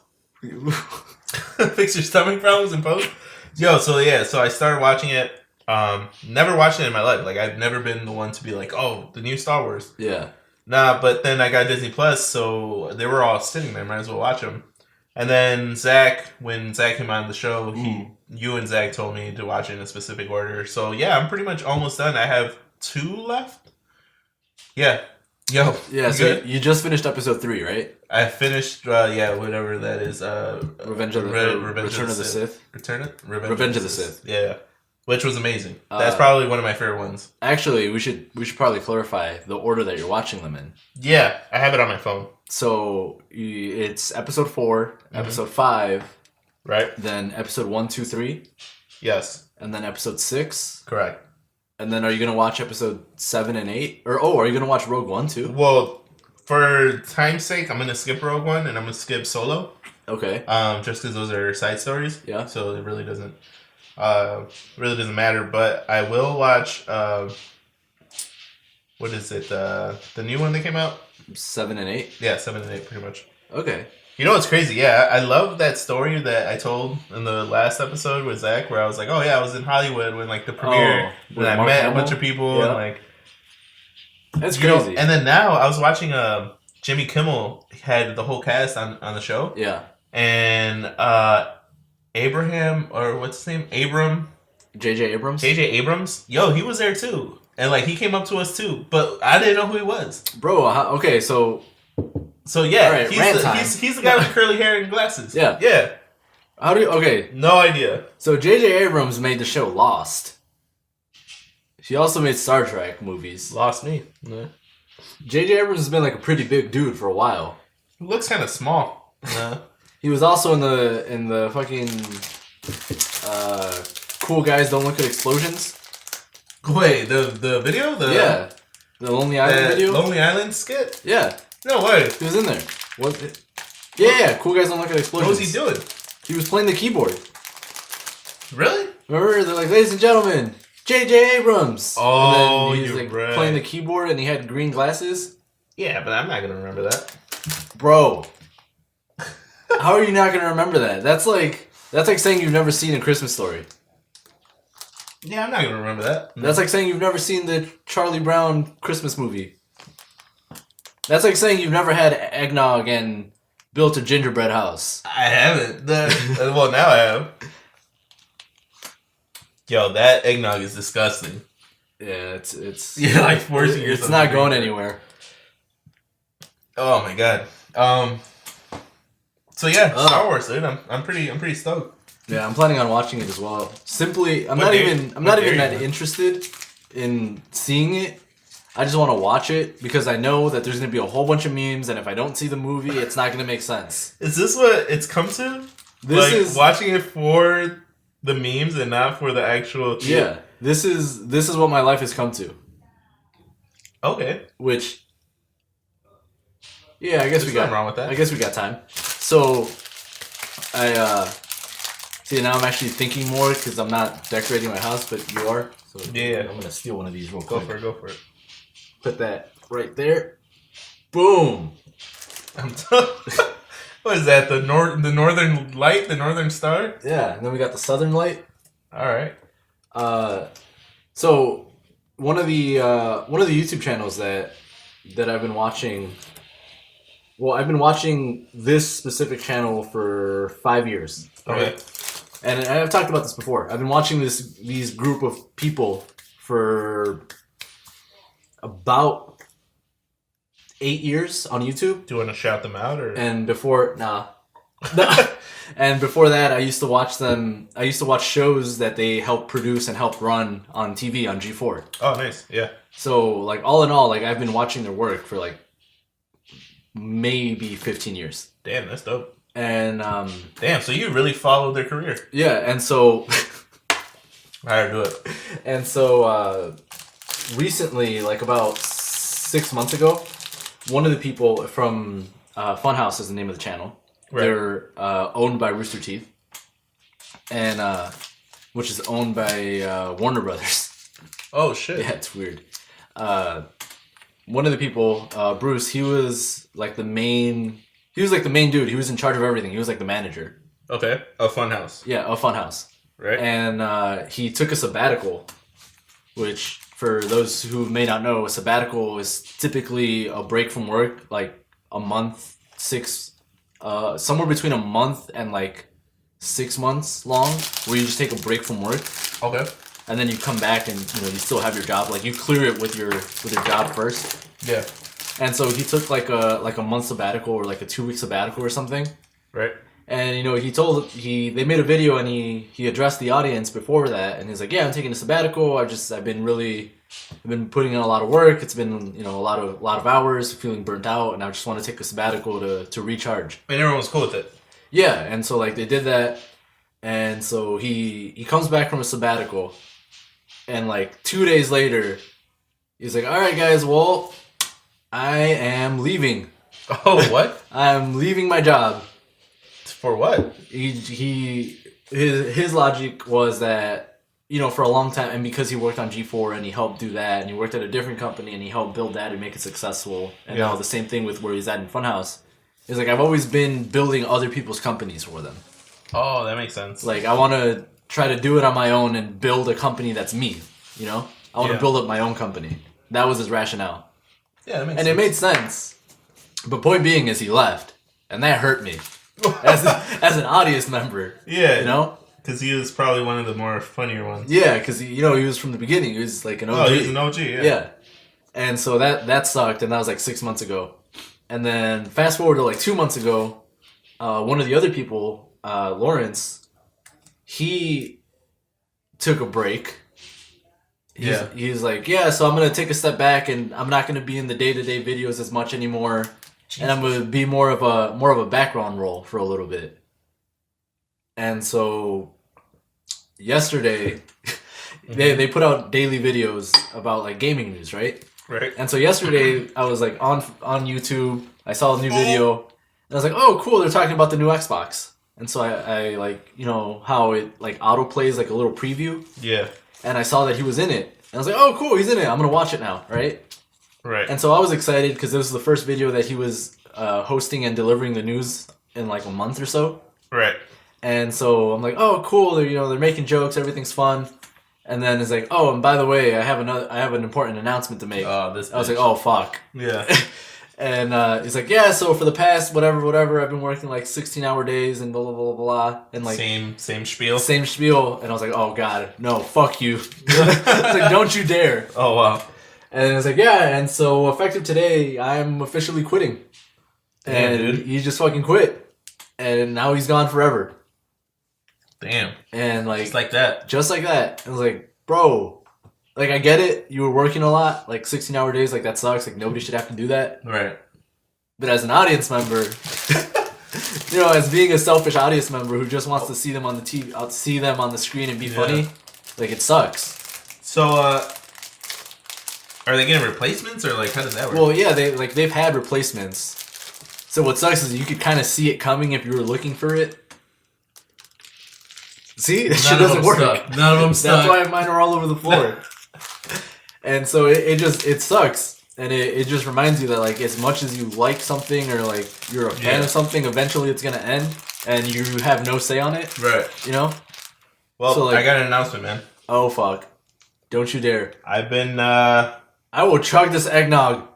Fix your stomach problems in post. Yo, so I started watching it. Never watched it in my life. Like, I've never been the one to be like, oh, the new Star Wars. Yeah. Nah, but then I got Disney Plus, so they were all sitting there. Might as well watch them. And then when Zach came on the show, you and Zach told me to watch it in a specific order. So yeah, I'm pretty much almost done. I have 2 left. Yeah. Yo. Yeah, so you just finished episode 3, right? I finished, whatever that is. Revenge of the Sith. Revenge of the Sith. Yeah. Which was amazing. That's probably one of my favorite ones. Actually, we should probably clarify the order that you're watching them in. Yeah, I have it on my phone. So it's episode 4, episode 5, right? Then episode 1, 2, 3. Yes. And then episode 6. Correct. And then are you gonna watch episode 7 and 8? Or are you gonna watch Rogue One too? Well, for time's sake, I'm gonna skip Rogue One and I'm gonna skip Solo. Okay. Just because those are side stories. Yeah. So it really doesn't matter. But I will watch. What is it? The new one that came out. 7 and 8. Yeah, 7 and 8, pretty much. Okay. You know what's crazy? Yeah, I love that story that I told in the last episode with Zach, where I was like, "Oh yeah, I was in Hollywood when the premiere, when I met a bunch of people, and that's crazy." And then now I was watching Jimmy Kimmel had the whole cast on the show. Yeah. And Abraham, or what's his name? J.J. Abrams. J.J. Abrams. Yo, he was there too, and he came up to us too, but I didn't know who he was. Bro, okay, so So yeah, right, he's the guy with curly hair and glasses. Yeah. Yeah. How do you... Okay. No idea. So J.J. Abrams made the show Lost. He also made Star Trek movies. Lost me. Yeah. J.J. Abrams has been like a pretty big dude for a while. He looks kind of small. Yeah. He was also in the fucking Cool Guys Don't Look at Explosions. Wait, the video? The Lonely Island video? Lonely Island skit? Yeah. No way. He was in there. What? Yeah, Cool Guys Don't Look at Explosions. What was he doing? He was playing the keyboard. Really? Remember, they're like, ladies and gentlemen, J.J. Abrams. Oh, and then he was like right. playing the keyboard and he had green glasses. Yeah, but I'm not going to remember that. Bro. How are you not going to remember that? That's like saying you've never seen A Christmas Story. Yeah, I'm not going to remember that. That's like saying you've never seen the Charlie Brown Christmas movie. That's like saying you've never had eggnog and built a gingerbread house. I haven't. Well, now I have. Yo, that eggnog is disgusting. Yeah, it's yeah, like forcing yourself. It's not going anywhere. Oh my god. So yeah, Star Wars, dude. I'm pretty stoked. Yeah, I'm planning on watching it as well. Simply, I'm not even that interested in seeing it. I just want to watch it because I know that there's going to be a whole bunch of memes, and if I don't see the movie, it's not going to make sense. Is this what it's come to? This is watching it for the memes and not for the actual shit? Yeah, this is what my life has come to. Okay. Which, yeah, I guess There's nothing wrong with that. I guess we got time. So, see, now I'm actually thinking more because I'm not decorating my house, but you are. So yeah. I'm going to steal one of these real quick. Go for it. Put that right there. Boom. What is that? The northern light, the northern star? Yeah, and then we got the southern light. All right. So one of the YouTube channels that I've been watching. Well, I've been watching this specific channel for 5 years. Okay. And I've talked about this before. I've been watching these group of people for about 8 years on YouTube. Do you want to shout them out or? And before, and before that, I used to watch them. I used to watch shows that they helped produce and helped run on TV on G4. Oh, nice. Yeah. So, like, all in all, like, I've been watching their work for like maybe 15 years. Damn, that's dope. And damn, so you really followed their career. Yeah, and so I do it. And so recently, like about 6 months ago, one of the people from Funhouse is the name of the channel. Right. They're owned by Rooster Teeth, and which is owned by Warner Brothers. Oh shit! Yeah, it's weird. One of the people, Bruce, he was like the main. He was like the main dude. He was in charge of everything. He was like the manager. Okay, a Funhouse. Yeah, a Funhouse. Right. And he took a sabbatical, which, for those who may not know, a sabbatical is typically a break from work, like a month, somewhere between a month and like 6 months long, where you just take a break from work. Okay. And then you come back and you still have your job. Like you clear it with your job first. Yeah. And so he took like a month sabbatical or like a 2-week sabbatical or something. Right. And they made a video and he addressed the audience before that, and he's like, yeah, I'm taking a sabbatical. I've been putting in a lot of work. It's been a lot of hours, feeling burnt out, and I just want to take a sabbatical to recharge. And everyone was cool with it. Yeah, and so like they did that, and so he comes back from a sabbatical, and like 2 days later, he's like, all right guys, well, I am leaving. Oh, what? I'm leaving my job. For what? His logic was that, for a long time, and because he worked on G4 and he helped do that, and he worked at a different company and he helped build that and make it successful, and now the same thing with where he's at in Funhouse. It's like, I've always been building other people's companies for them. Oh, that makes sense. Like, I want to try to do it on my own and build a company that's me, I want to build up my own company. That was his rationale. Yeah, that makes sense. And it made sense. But point being is he left, and that hurt me. as an audience member. Yeah. Because he was probably one of the more funnier ones. Yeah, because, he was from the beginning. He was like an OG. Oh, he was an OG, yeah. Yeah. And so that sucked, and that was like 6 months ago. And then fast forward to like 2 months ago, one of the other people, Lawrence, he took a break. He's like, yeah, so I'm going to take a step back and I'm not going to be in the day-to-day videos as much anymore. Jesus. And I'm going to be more of a background role for a little bit. And so yesterday they put out daily videos about like gaming news, right? Right. And so yesterday I was like on YouTube, I saw a new video and I was like, oh cool, they're talking about the new Xbox. And so I like, you know how it like auto plays like a little preview? Yeah. And I saw that he was in it. And I was like, oh, cool, he's in it. I'm going to watch it now, right? Right. And so I was excited because this was the first video that he was hosting and delivering the news in like a month or so. Right. And so I'm like, oh, cool. They're making jokes. Everything's fun. And then it's like, oh, and by the way, I have an important announcement to make. I was like, oh, fuck. Yeah. And he's like, yeah, so for the past whatever, I've been working like 16-hour days and blah, blah, blah, blah. And like same spiel. Same spiel. And I was like, oh, God, no, fuck you. I was like, don't you dare. Oh, wow. And it's like, yeah, and so effective today, I'm officially quitting. And dude. He just fucking quit. And now he's gone forever. Damn. And like just like that. Just like that. I was like, bro, like I get it. You were working a lot, like 16-hour days, like that sucks. Like nobody should have to do that. Right. But as an audience member, you know, as being a selfish audience member who just wants to see them on the TV, see them on the screen and be funny, like it sucks. So, are they getting replacements or like how does that work? Well, yeah, they've had replacements. So what sucks is you could kind of see it coming if you were looking for it. See, that shit doesn't work. None of them stuck. That's why mine are all over the floor. And so it sucks, and it just reminds you that like as much as you like something or like you're a fan of something, eventually it's gonna end, and you have no say on it. Right. You know. Well, so, like, I got an announcement, man. Oh fuck! Don't you dare! I've been. I will chug this eggnog.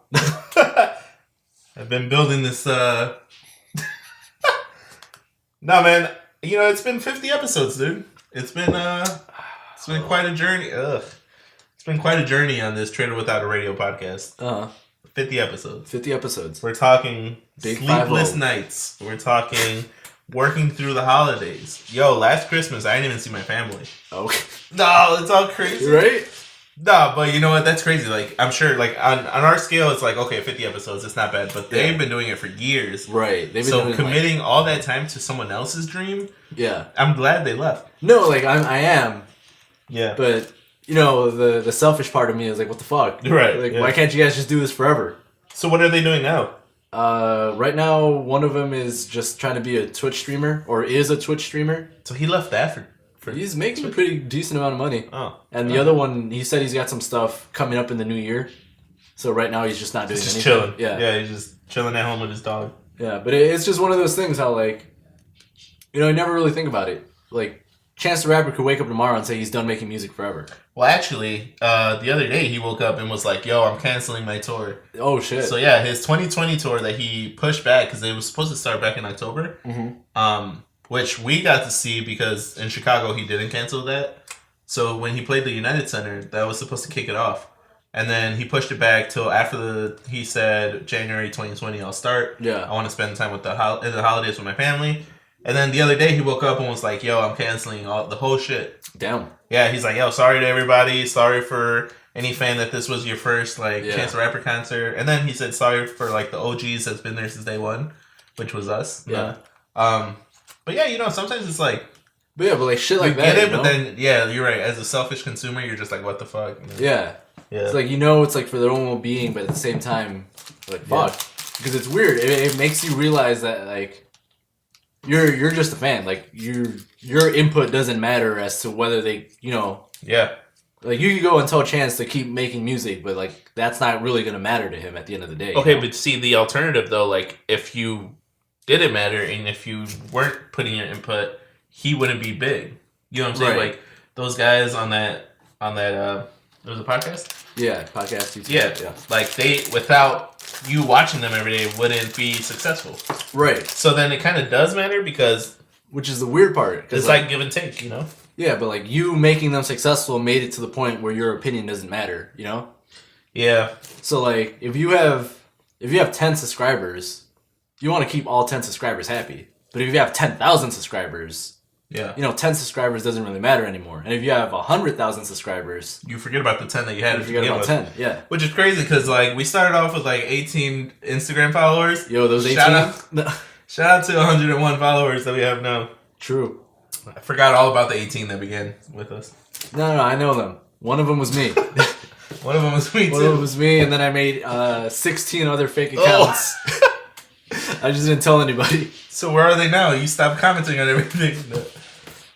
I've been building this. No, man. You know, it's been 50 episodes, dude. It's been quite a journey. Ugh. It's been quite a journey on this TretoWithOutARadio podcast. 50 episodes. 50 episodes. We're talking Big sleepless nights. We're talking working through the holidays. Yo, last Christmas, I didn't even see my family. Okay. No, it's all crazy. Right? No, but you know what? That's crazy. Like, I'm sure, like, on our scale, it's like, okay, 50 episodes, it's not bad. But they've been doing it for years. Right. They've been doing committing all that time to someone else's dream, yeah. I'm glad they left. No, like, I am. Yeah. But, you know, the selfish part of me is like, what the fuck? Right. Like, why can't you guys just do this forever? So what are they doing now? Right now, one of them is just trying to be a Twitch streamer, or is a Twitch streamer. So he left that for he's making a pretty decent amount of money. Oh. And the other one, he said he's got some stuff coming up in the new year. So right now he's just not doing anything. Just chilling. Yeah. Yeah, he's just chilling at home with his dog. Yeah, but it's just one of those things how, like, you know, I never really think about it. Like, Chance the Rapper could wake up tomorrow and say he's done making music forever. Well, actually, the other day he woke up and was like, yo, I'm canceling my tour. Oh, shit. So, yeah, his 2020 tour that he pushed back because it was supposed to start back in October. Mm-hmm. Which we got to see because in Chicago he didn't cancel that. So when he played the United Center, that was supposed to kick it off. And then he pushed it back till after he said January 2020 I'll start. Yeah. I want to spend time with the holidays with my family. And then the other day he woke up and was like, yo, I'm canceling the whole shit. Damn. Yeah, he's like, yo, sorry to everybody. Sorry for any fan that this was your first Chance the Rapper concert. And then he said sorry for like the OGs that's been there since day one, which was us. Yeah. But yeah, you know, sometimes it's like... But yeah, but like shit like that, get it, you know? But then, yeah, you're right. As a selfish consumer, you're just like, what the fuck? You know? Yeah. It's like, you know, it's like for their own well-being, but at the same time, like, fuck. Because it's weird. It makes you realize that, like, you're just a fan. Like, your input doesn't matter as to whether they, you know... Yeah. Like, you could go and tell Chance to keep making music, but, like, that's not really going to matter to him at the end of the day. Okay, but see, the alternative, though, like, if you... didn't matter, and if you weren't putting your input, he wouldn't be big. You know what I'm saying? Like those guys on that there was a podcast? Yeah, podcast YouTube. Yeah. Like they without you watching them every day wouldn't be successful. Right. So then it kind of does matter because which is the weird part. It's like give and take, you know? Yeah, but like you making them successful made it to the point where your opinion doesn't matter, you know? Yeah. So like if you have if you have 10 subscribers, you want to keep all 10 subscribers happy. But if you have 10,000 subscribers, 10 subscribers doesn't really matter anymore. And if you have 100,000 subscribers, you forget about the 10 that you had. You forget about 10, yeah. Which is crazy because like we started off with like 18 Instagram followers. Yo, those 18. Shout out to 101 followers that we have now. True. I forgot all about the 18 that began with us. No, I know them. One of them was me. One of them was me too. One of them was me, and then I made 16 other fake accounts. I just didn't tell anybody. So where are they now? You stopped commenting on everything.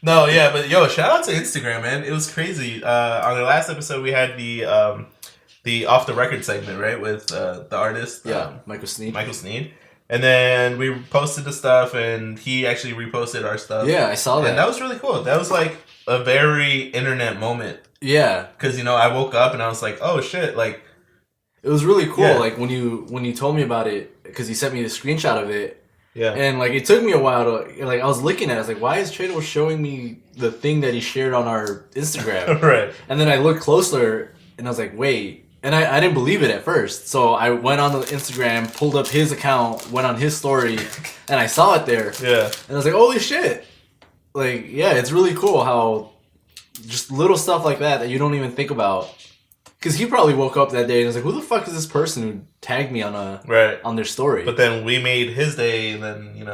No, yeah, but yo, shout out to Instagram, man. It was crazy. On the last episode, we had the off the record segment, right, with the artist. Michael Sneed. Michael Sneed. And then we posted the stuff, and he actually reposted our stuff. Yeah, I saw that. And that was really cool. That was like a very internet moment. Yeah. Because, I woke up and I was like, oh, shit, like... It was really cool, like, when you told me about it, because you sent me the screenshot of it. Yeah. And, like, it took me a while to... Like, I was looking at it. I was like, why is Treto showing me the thing that he shared on our Instagram? Right. And then I looked closer, and I was like, wait... And I didn't believe it at first. So I went on the Instagram, pulled up his account, went on his story, and I saw it there. Yeah. And I was like, holy shit. Like, yeah, it's really cool how just little stuff like that you don't even think about. Because he probably woke up that day and was like, who the fuck is this person who tagged me on on their story? But then we made his day and then,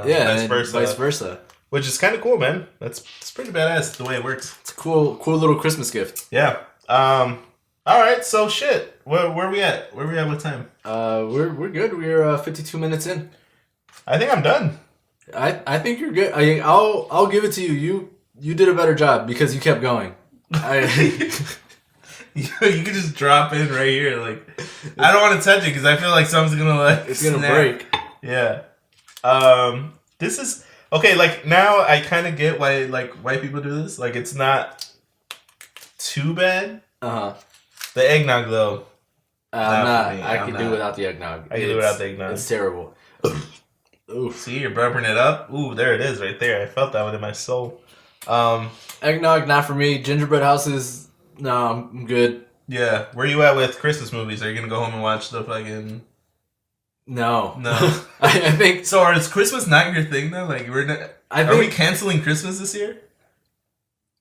vice versa. Which is kind of cool, man. It's pretty badass the way it works. It's a cool little Christmas gift. Yeah. All right, so shit. Where we at? Where we at with time? We're good. We're 52 minutes in. I think I'm done. I think you're good. I'll give it to you. You did a better job because you kept going. You could just drop in right here. Like, I don't want to touch it because I feel like something's gonna it's gonna break. Yeah. This is okay. Like now, I kind of get why white people do this. Like, it's not too bad. The eggnog, though. I can do without the eggnog. I can do without the eggnog. It's terrible. Ooh, see, you're burping it up. Ooh, there it is right there. I felt that one in my soul. Eggnog, not for me. Gingerbread houses, no, I'm good. Yeah. Where you at with Christmas movies? Are you going to go home and watch the fucking... No. I think... So is Christmas not your thing, though? Like, are we canceling Christmas this year?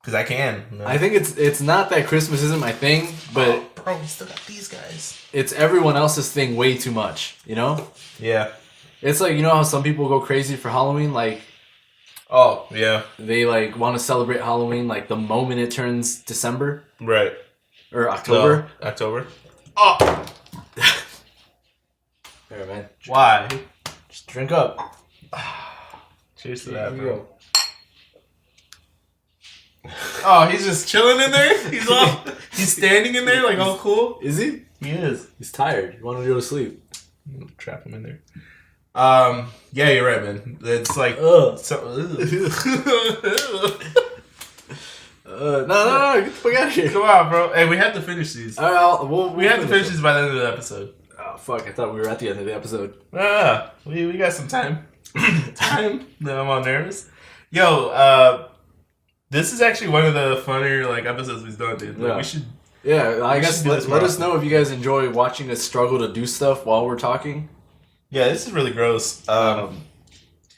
Because I can. No. I think it's not that Christmas isn't my thing, but... bro, we still got these guys. It's everyone else's thing way too much, you know? Yeah. It's like, you know how some people go crazy for Halloween? Like... Oh, yeah. They, like, want to celebrate Halloween, like, the moment it turns December. Right. Or October. No, October. Oh! There, man. Why? Just drink up. Cheers to that, bro. Oh, he's just chilling in there? He's standing in there, like, all cool? Is he? He is. He's tired. You want him to go to sleep. Trap him in there. Yeah, you're right, man. It's like... No, get the fuck out of here. Come on, bro. Hey, we have to finish these. All right, we have to finish these by the end of the episode. Oh, fuck. I thought we were at the end of the episode. We got some time. No, I'm all nervous. Yo, this is actually one of the funnier, like, episodes we've done, dude. Like, we should... Yeah, I guess let us know if you guys enjoy watching us struggle to do stuff while we're talking. Yeah, this is really gross. Yeah,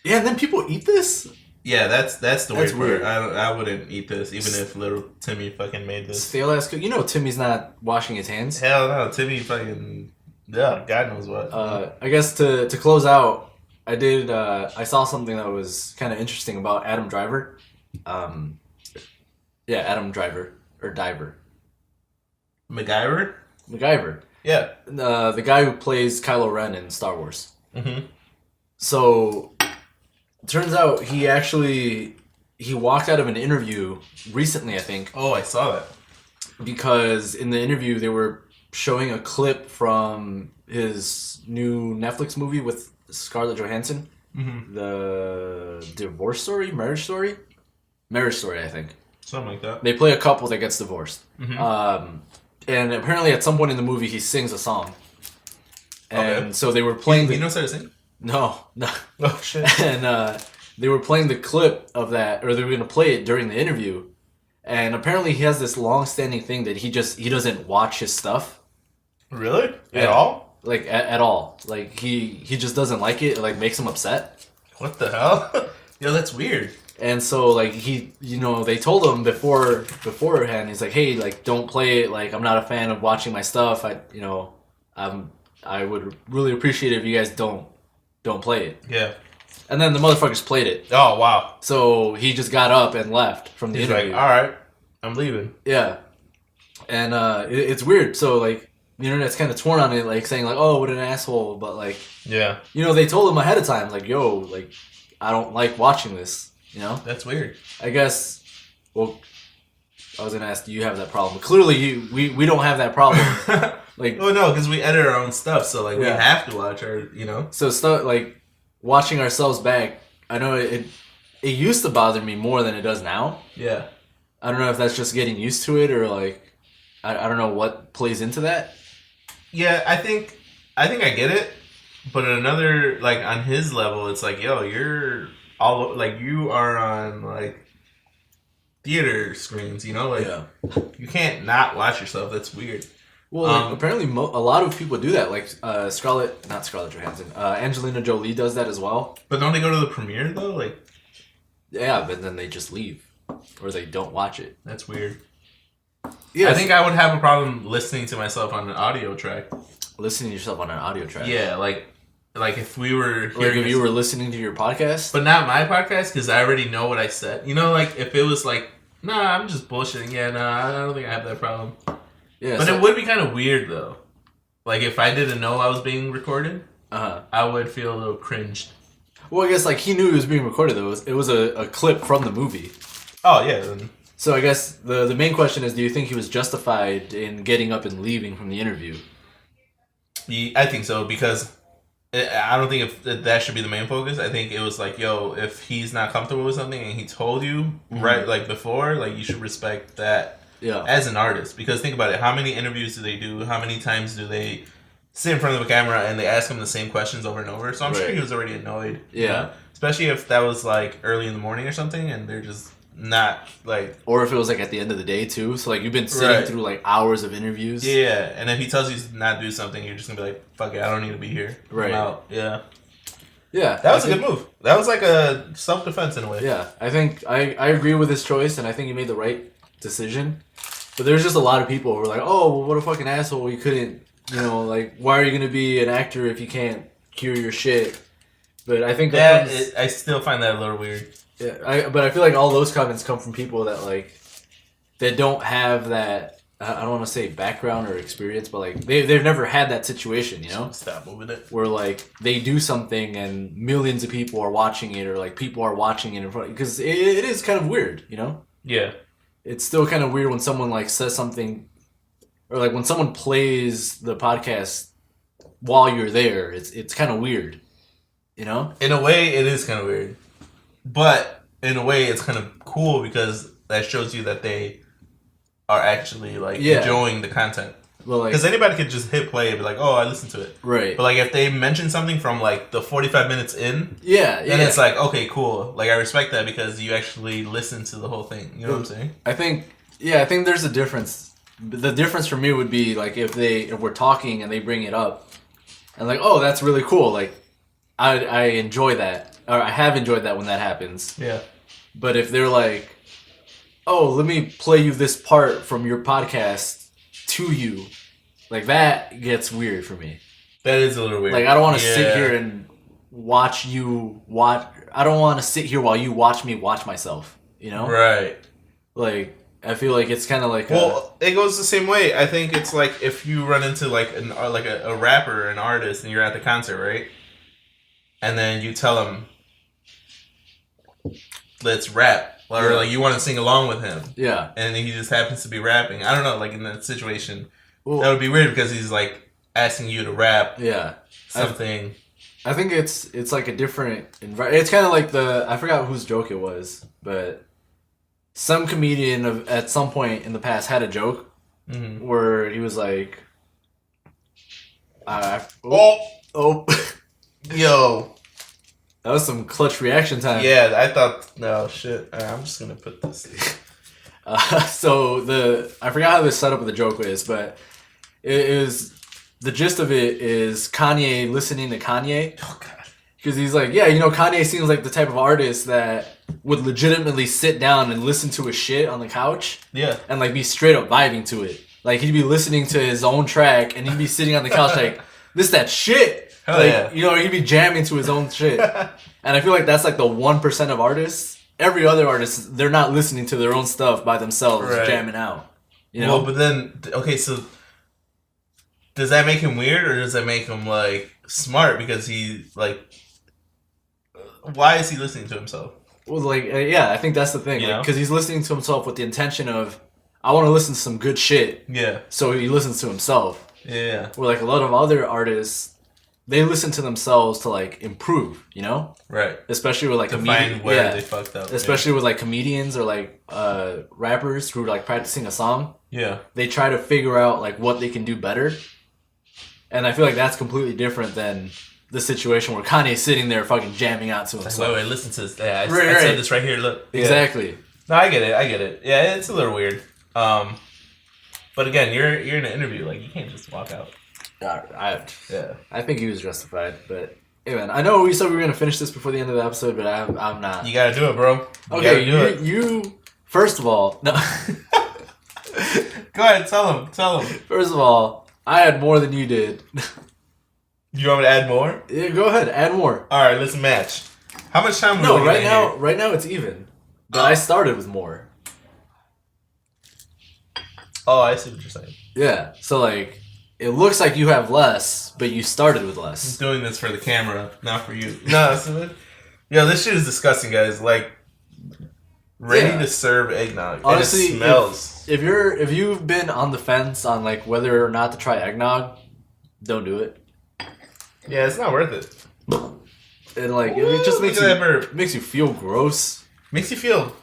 and then people eat this? Yeah, that's the weird part. I wouldn't eat this, even if little Timmy fucking made this. Stale ass cook. You know Timmy's not washing his hands. Hell no, Timmy fucking... Yeah, God knows what. I guess to close out, I saw something that was kind of interesting about Adam Driver. Yeah, Adam Driver. Or Diver. MacGyver. Yeah. The guy who plays Kylo Ren in Star Wars. Mm-hmm. So, it turns out he walked out of an interview recently, I think. Oh, I saw that. Because in the interview, they were showing a clip from his new Netflix movie with Scarlett Johansson. Mm-hmm. The Marriage Story, I think. Something like that. They play a couple that gets divorced. Mm-hmm. And apparently at some point in the movie, he sings a song. And so they were playing... You know how to sing? No. Oh, shit. And they were playing the clip of that, or they were going to play it during the interview. And apparently he has this long-standing thing that he doesn't watch his stuff. Really? At all? like at all. Like he just doesn't like it. It like makes him upset. What the hell? Yo, that's weird. And so like he, they told him beforehand. He's like, hey, like don't play it. Like I'm not a fan of watching my stuff. I would really appreciate it if you guys don't play it. Yeah. And then the motherfuckers played it. Oh wow. So he just got up and left from the interview. He's like, all right, I'm leaving. Yeah. And it's weird. So like the internet's kind of torn on it, like saying like, oh, what an asshole. But like, yeah, they told him ahead of time, like, yo, like I don't like watching this. That's weird. I guess. Well, I was gonna ask, do you have that problem? But clearly, we don't have that problem. Like, oh no, because we edit our own stuff, so like we have to watch our, So stuff like watching ourselves back. I know it used to bother me more than it does now. Yeah. I don't know if that's just getting used to it or like I don't know what plays into that. Yeah, I think I get it, but another like on his level, it's like, yo, you're all like you are on like theater screens, like you can't not watch yourself. That's weird. Well, apparently a lot of people do that. Like not Scarlett Johansson, Angelina Jolie does that as well. But don't they go to the premiere though? Like, yeah, but then they just leave or they don't watch it. That's weird. Yeah, I think I would have a problem listening to myself on an audio track. Listening to yourself on an audio track. Yeah, like if we were hearing, like if you were listening to your podcast, but not my podcast because I already know what I said. Like if it was like, nah, I'm just bullshitting. Yeah, nah, I don't think I have that problem. Yeah, but it would be kind of weird though. Like if I didn't know I was being recorded, I would feel a little cringed. Well, I guess like he knew he was being recorded though. It was a clip from the movie. Oh yeah. So I guess the main question is, do you think he was justified in getting up and leaving from the interview? I think so, because I don't think if that should be the main focus. I think it was like, yo, if he's not comfortable with something and he told you right like before, like you should respect that as an artist. Because think about it, how many interviews do they do? How many times do they sit in front of a camera and they ask him the same questions over and over? So I'm sure he was already annoyed. Yeah. Especially if that was like early in the morning or something and they're just not like, or if it was like at the end of the day too, so like you've been sitting through like hours of interviews. Yeah, and if he tells you to not do something, you're just gonna be like, fuck it, I don't need to be here. Right. I'm out. Yeah. That was a good move. That was like a self-defense in a way. Yeah, I think I agree with his choice, and I think he made the right decision. But there's just a lot of people who are like, oh, well, what a fucking asshole, you couldn't, like, why are you gonna be an actor if you can't cure your shit? But I think I still find that a little weird. Yeah, but I feel like all those comments come from people that like that don't have that. I don't want to say background or experience, but like they've never had that situation, Stop moving it. Where like they do something and millions of people are watching it, or like people are watching it in front, because it is kind of weird, Yeah. It's still kind of weird when someone like says something, or like when someone plays the podcast while you're there. It's kind of weird, In a way, it is kind of weird. But in a way, it's kind of cool because that shows you that they are actually like enjoying the content. Well, because anybody could just hit play and be like, "Oh, I listened to it." Right. But like if they mention something from like the 45 minutes in, then it's like, okay, cool. Like I respect that because you actually listen to the whole thing. You know what I'm saying? I think there's a difference. The difference for me would be like if we're talking and they bring it up, and like, oh, that's really cool. Like I enjoy that. Or I have enjoyed that when that happens. Yeah. But if they're like, oh, let me play you this part from your podcast to you, like that gets weird for me. That is a little weird. Like I don't want to sit here and watch you watch. I don't want to sit here while you watch me watch myself. Right. Like I feel like it's kind of like it goes the same way. I think it's like if you run into like a rapper, an artist, and you're at the concert, right? And then you tell him, let's rap. Or like you want to sing along with him. Yeah. And he just happens to be rapping. I don't know, like in that situation, that would be weird because he's like asking you to rap. Yeah. Something. I think it's like a different environment. It's kind of like I forgot whose joke it was, but some comedian at some point in the past had a joke where he was like, oh. Yo. That was some clutch reaction time. Yeah, I thought, no, shit. I'm just going to put this. So, I forgot how the setup of the joke is, but it was the gist of it is Kanye listening to Kanye. Oh God. Because he's like, yeah, you know, Kanye seems like the type of artist that would legitimately sit down and listen to his shit on the couch. Yeah. And like be straight up vibing to it. Like he'd be listening to his own track and he'd be sitting on the couch like, this that shit. Hell like, yeah. you know, he'd be jamming to his own shit. And I feel like that's like the 1% of artists. Every other artist, they're not listening to their own stuff by themselves, jamming out. You know? Well, but then, okay, so does that make him weird or does that make him like smart because he like, why is he listening to himself? Well, like, yeah, I think that's the thing. Because he's listening to himself with the intention of, I want to listen to some good shit. Yeah. So he listens to himself. Yeah. Where like a lot of other artists, they listen to themselves to like improve, you know? Right. Especially with like to find where they fucked up. Especially with like comedians or like rappers who are like practicing a song. Yeah. They try to figure out like what they can do better. And I feel like that's completely different than the situation where Kanye's sitting there fucking jamming out to himself. Like, wait, listen to this. Yeah, I said this right here. Look. Exactly. Yeah. No, I get it. Yeah, it's a little weird. But again, you're in an interview. Like, you can't just walk out. I think he was justified. But hey, man, I know we said we were gonna finish this before the end of the episode, but I'm not. You gotta do it, bro. You first of all, no. Go ahead, tell him. First of all, I had more than you did. You want me to add more? Yeah, go ahead, add more. All right, let's match. How much time? No, right now it's even. But I started with more. Oh, I see what you're saying. Yeah, so like it looks like you have less, but you started with less. I'm doing this for the camera, not for you. No, yo, this shit is disgusting, guys. Like, ready to serve eggnog. Honestly, and it smells. If you've been on the fence on like whether or not to try eggnog, don't do it. Yeah, it's not worth it. And like it just makes you feel gross. Makes you feel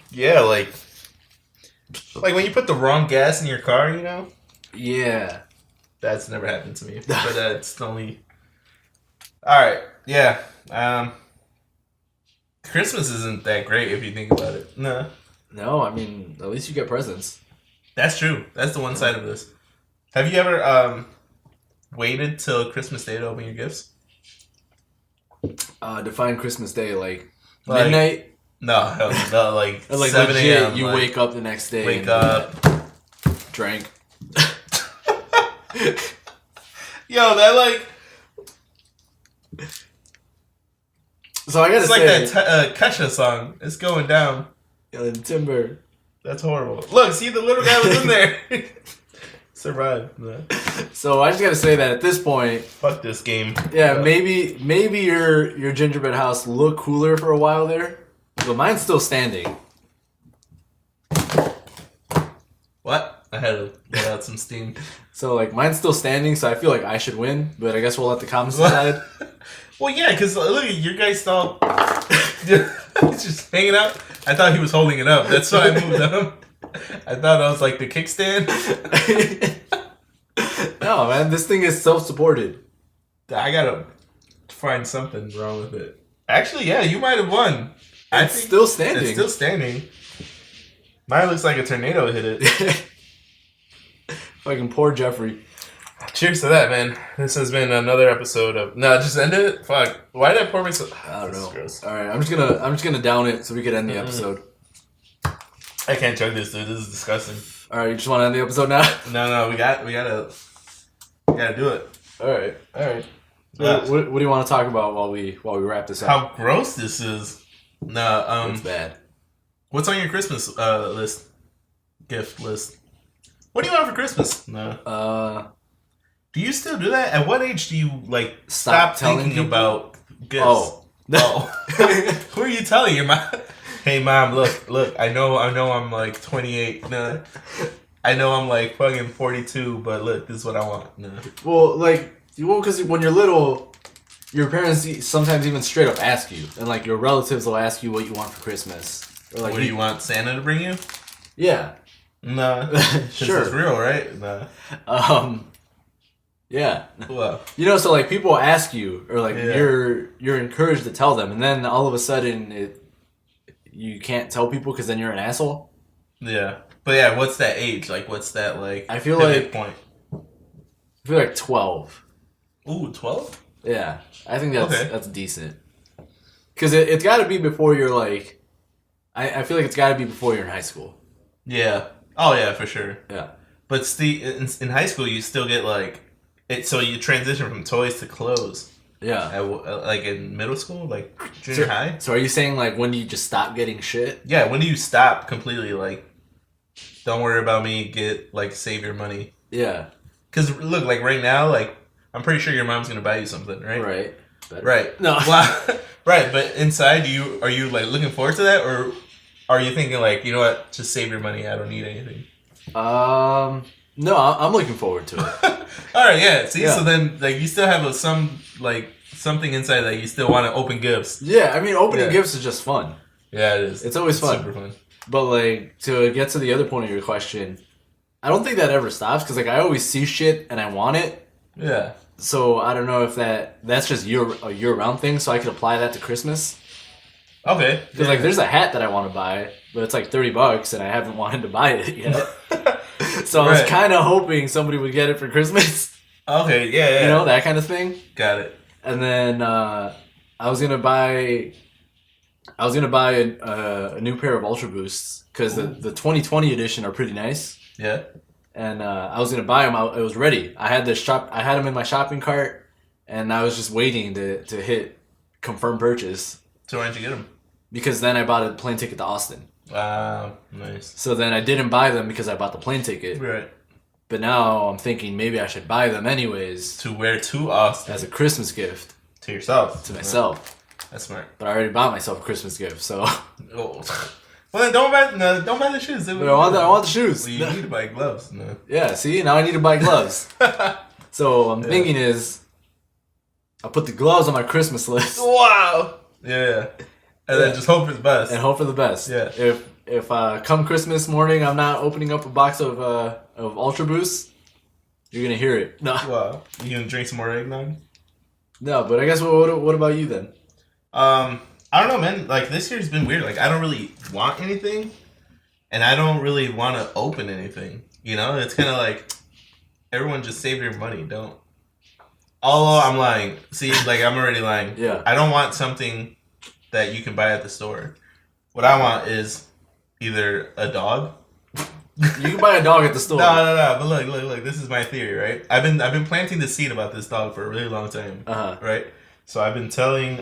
like when you put the wrong gas in your car, you know? Yeah. That's never happened to me. But that's only. Alright, yeah. Christmas isn't that great if you think about it. No, I mean, at least you get presents. That's true. That's the one side of this. Have you ever waited till Christmas Day to open your gifts? Define Christmas Day like midnight? No, like 7 a.m. You wake up the next day. Wake up. Drink. Yo, that like. So I gotta say, it's like that Kesha song. It's going down. Yo, Timber. That's horrible. Look, see, the little guy was in there. Survived. No. So I just gotta say that at this point, fuck this game. Yeah, maybe your gingerbread house looked cooler for a while there, but mine's still standing. What? I had to let out some steam. So like mine's still standing, so I feel like I should win, but I guess we'll let the comments decide. Well, yeah, because look at your guys all just hanging out. I thought he was holding it up. That's why I moved him. I thought I was like the kickstand. No, man, this thing is self-supported. I gotta find something wrong with it. Actually, yeah, you might have won. It's still standing. It's still standing. Mine looks like a tornado hit it. Fucking poor Jeffrey. Cheers to that, man. This has been another episode of. No, just end it. Fuck. Why did I pour me so? I don't know. Gross. All right, I'm just gonna down it so we could end the episode. I can't chug this, dude. This is disgusting. All right, you just want to end the episode now? No, we gotta do it. All right. So what do you want to talk about while we wrap this up? How gross this is. It's bad. What's on your Christmas gift list? What do you want for Christmas? No. Do you still do that? At what age do you like stop thinking people? About gifts? Oh. Who are you telling? Your mom? Hey mom, look. I know I'm like 28. No. I know I'm like fucking 42, but look, this is what I want. No. Well, because when you're little, your parents sometimes even straight up ask you, and like your relatives will ask you what you want for Christmas. Or like, what do you want Santa to bring you? Yeah. Nah. Sure. It's real, right? Nah. Yeah. Well. You know, so like people ask you, or like you're encouraged to tell them, and then all of a sudden you can't tell people because then you're an asshole. Yeah. But yeah, what's that age? Like, what's that like? I feel like point. I feel like 12. Ooh, 12? Yeah, I think that's decent. Because it's got to be before you're like, I feel like it's got to be before you're in high school. Yeah. Oh yeah, for sure. Yeah. But in high school, you still get like it. So you transition from toys to clothes. Yeah. Like in middle school, like junior high. So are you saying like when do you just stop getting shit? Yeah. When do you stop completely? Like, don't worry about me. Save your money. Yeah. Because look, like right now, like I'm pretty sure your mom's gonna buy you something, right? Right. Better. Right. No. Well, right. But inside, are you like looking forward to that, or are you thinking like, you know what, just save your money. I don't need anything. No, I'm looking forward to it. All right, yeah. See, so then like you still have something inside that you still want to open gifts. Yeah, I mean, opening gifts is just fun. Yeah, it is. It's always fun. Super fun. But like to get to the other point of your question, I don't think that ever stops because like I always see shit and I want it. Yeah. So I don't know if that's just a year-round thing. So I could apply that to Christmas. Okay. Because like there's a hat that I want to buy, but it's like $30 and I haven't wanted to buy it yet. So I was kind of hoping somebody would get it for Christmas. Okay, yeah. You know, that kind of thing. Got it. And then I was gonna buy a new pair of Ultra Boosts because the 2020 edition are pretty nice. Yeah. And I was gonna buy them. I was ready. I had them in my shopping cart, and I was just waiting to hit confirm purchase. So why didn't you get them? Because then I bought a plane ticket to Austin. Wow, nice. So then I didn't buy them because I bought the plane ticket. Right. But now I'm thinking maybe I should buy them anyways. To wear to Austin. As a Christmas gift. To yourself. To myself. That's smart. But I already bought myself a Christmas gift, so. Oh. Well, then don't buy the shoes. But I want the shoes. Well, you need to buy gloves. No. Yeah, see? Now I need to buy gloves. So I'm thinking is, I'll put the gloves on my Christmas list. Wow. Yeah. And then just hope for the best. And hope for the best. Yeah. If come Christmas morning I'm not opening up a box of Ultra Boosts, you're gonna hear it. No. Wow. You gonna drink some more eggnog? No, but I guess what about you then? I don't know, man. Like this year's been weird. Like I don't really want anything, and I don't really want to open anything. You know, it's kind of like everyone just save your money. Don't. Although I'm lying. See, like I'm already lying. Yeah. I don't want something that you can buy at the store. What I want is either a dog. You can buy a dog at the store. No. But look. This is my theory, right? I've been planting the seed about this dog for a really long time. Right. So I've been telling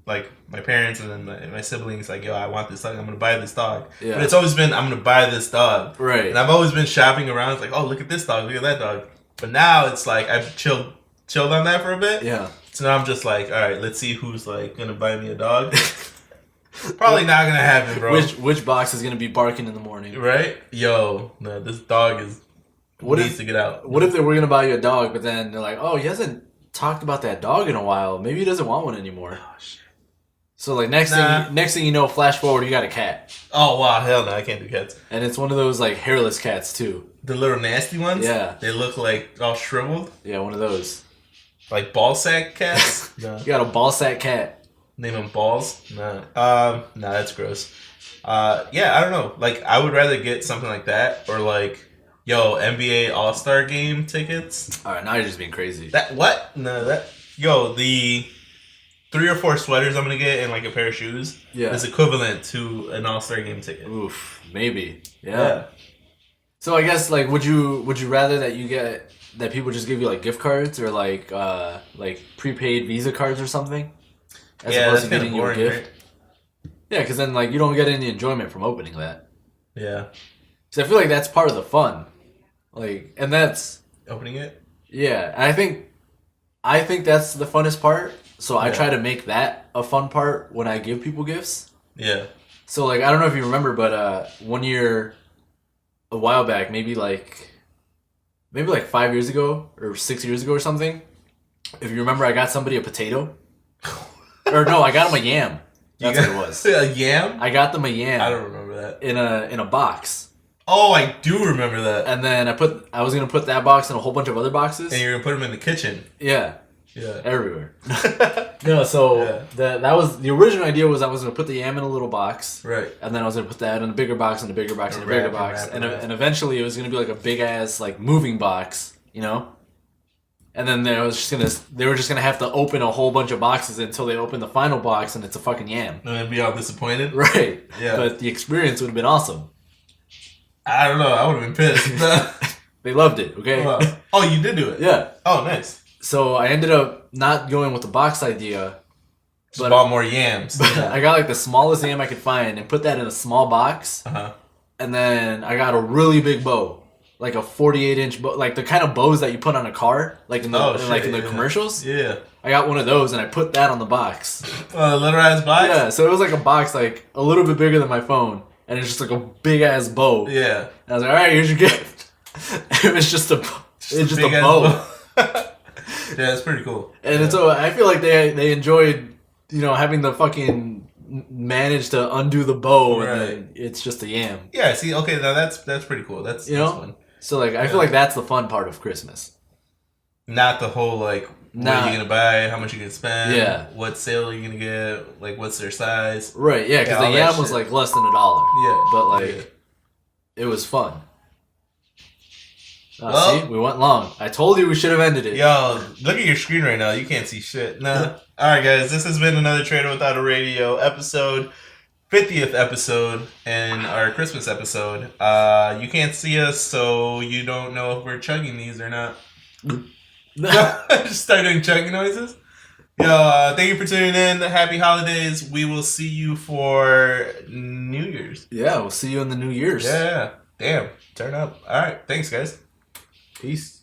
like my parents and then my siblings, like, yo, I want this dog. I'm gonna buy this dog. Yeah. But it's always been, I'm gonna buy this dog. Right. And I've always been shopping around. It's like, oh, look at this dog. Look at that dog. But now it's like I've chilled on that for a bit. Yeah. So now I'm just like, all right, let's see who's like gonna buy me a dog. Probably not gonna happen, bro. Which box is gonna be barking in the morning? Right? Yo, no, this dog needs to get out. What if they were gonna buy you a dog, but then they're like, oh, he hasn't talked about that dog in a while. Maybe he doesn't want one anymore. Oh shit. So like next thing you know, flash forward, you got a cat. Oh wow, hell no, I can't do cats. And it's one of those like hairless cats too. The little nasty ones? Yeah. They look like all shriveled? Yeah, one of those. Like ball sack cats? No. You got a ball sack cat. Name them Balls? No. No, that's gross. Yeah, I don't know. Like, I would rather get something like that or like, yo, NBA All-Star Game tickets. Alright, now you're just being crazy. That, what? No, yo, the 3 or 4 sweaters I'm gonna get and like a pair of shoes is equivalent to an All-Star Game ticket. Oof, maybe. Yeah. So I guess like would you rather that people just give you like gift cards or like prepaid Visa cards or something? As opposed to getting you a gift. Right? Yeah, because then like you don't get any enjoyment from opening that. Yeah. So I feel like that's part of the fun. Like, and that's opening it. Yeah, and I think that's the funnest part. So I try to make that a fun part when I give people gifts. Yeah. So like I don't know if you remember, but one year, a while back, maybe like 5 years ago or 6 years ago or something. If you remember, I got somebody a potato. Or no, I got them a yam. That's what it was. A yam? I got them a yam. I don't remember that. In a box. Oh, I do remember that. And then I was gonna put that box in a whole bunch of other boxes. And you're gonna put them in the kitchen. Yeah. Yeah. Everywhere. No, so that was the original idea was I was gonna put the yam in a little box. Right. And then I was gonna put that in a bigger box and a bigger box and a bigger box. And eventually it was gonna be like a big ass like moving box, you know? And then they were just gonna have to open a whole bunch of boxes until they open the final box, and it's a fucking yam. And they'd be all disappointed. Right. Yeah. But the experience would have been awesome. I don't know. I would have been pissed. They loved it. Okay. Oh, you did do it. Yeah. Oh, nice. So I ended up not going with the box idea. Just bought more yams. I got like the smallest yam I could find and put that in a small box. And then I got a really big bow. Like a 48-inch bow, like the kind of bows that you put on a car, like in the commercials. Yeah. I got one of those and I put that on the box. A little ass box. Yeah. So it was like a box like a little bit bigger than my phone, and it's just like a big ass bow. Yeah. And I was like, all right, here's your gift. It was just a bow. Yeah, it's pretty cool. And so I feel like they enjoyed, having the fucking manage to undo the bow, and then it's just a yam. Yeah. See, okay, now that's pretty cool. That's fun. So like I feel like that's the fun part of Christmas. Not the whole like what are you gonna buy, how much you gonna spend, what sale are you gonna get, like what's their size. Right, yeah, because the yam was like less than $1. Yeah. But like it was fun. See, we went long. I told you we should have ended it. Yo, look at your screen right now. You can't see shit. Nah. Alright guys, this has been another Trader Without a Radio episode. 50th episode and our Christmas episode. You can't see us, so you don't know if we're chugging these or not. Just start doing chugging noises. Yo, thank you for tuning in. Happy holidays. We will see you for New Year's. Yeah, we'll see you in the New Year's. Yeah. Damn. Turn up. Alright. Thanks, guys. Peace.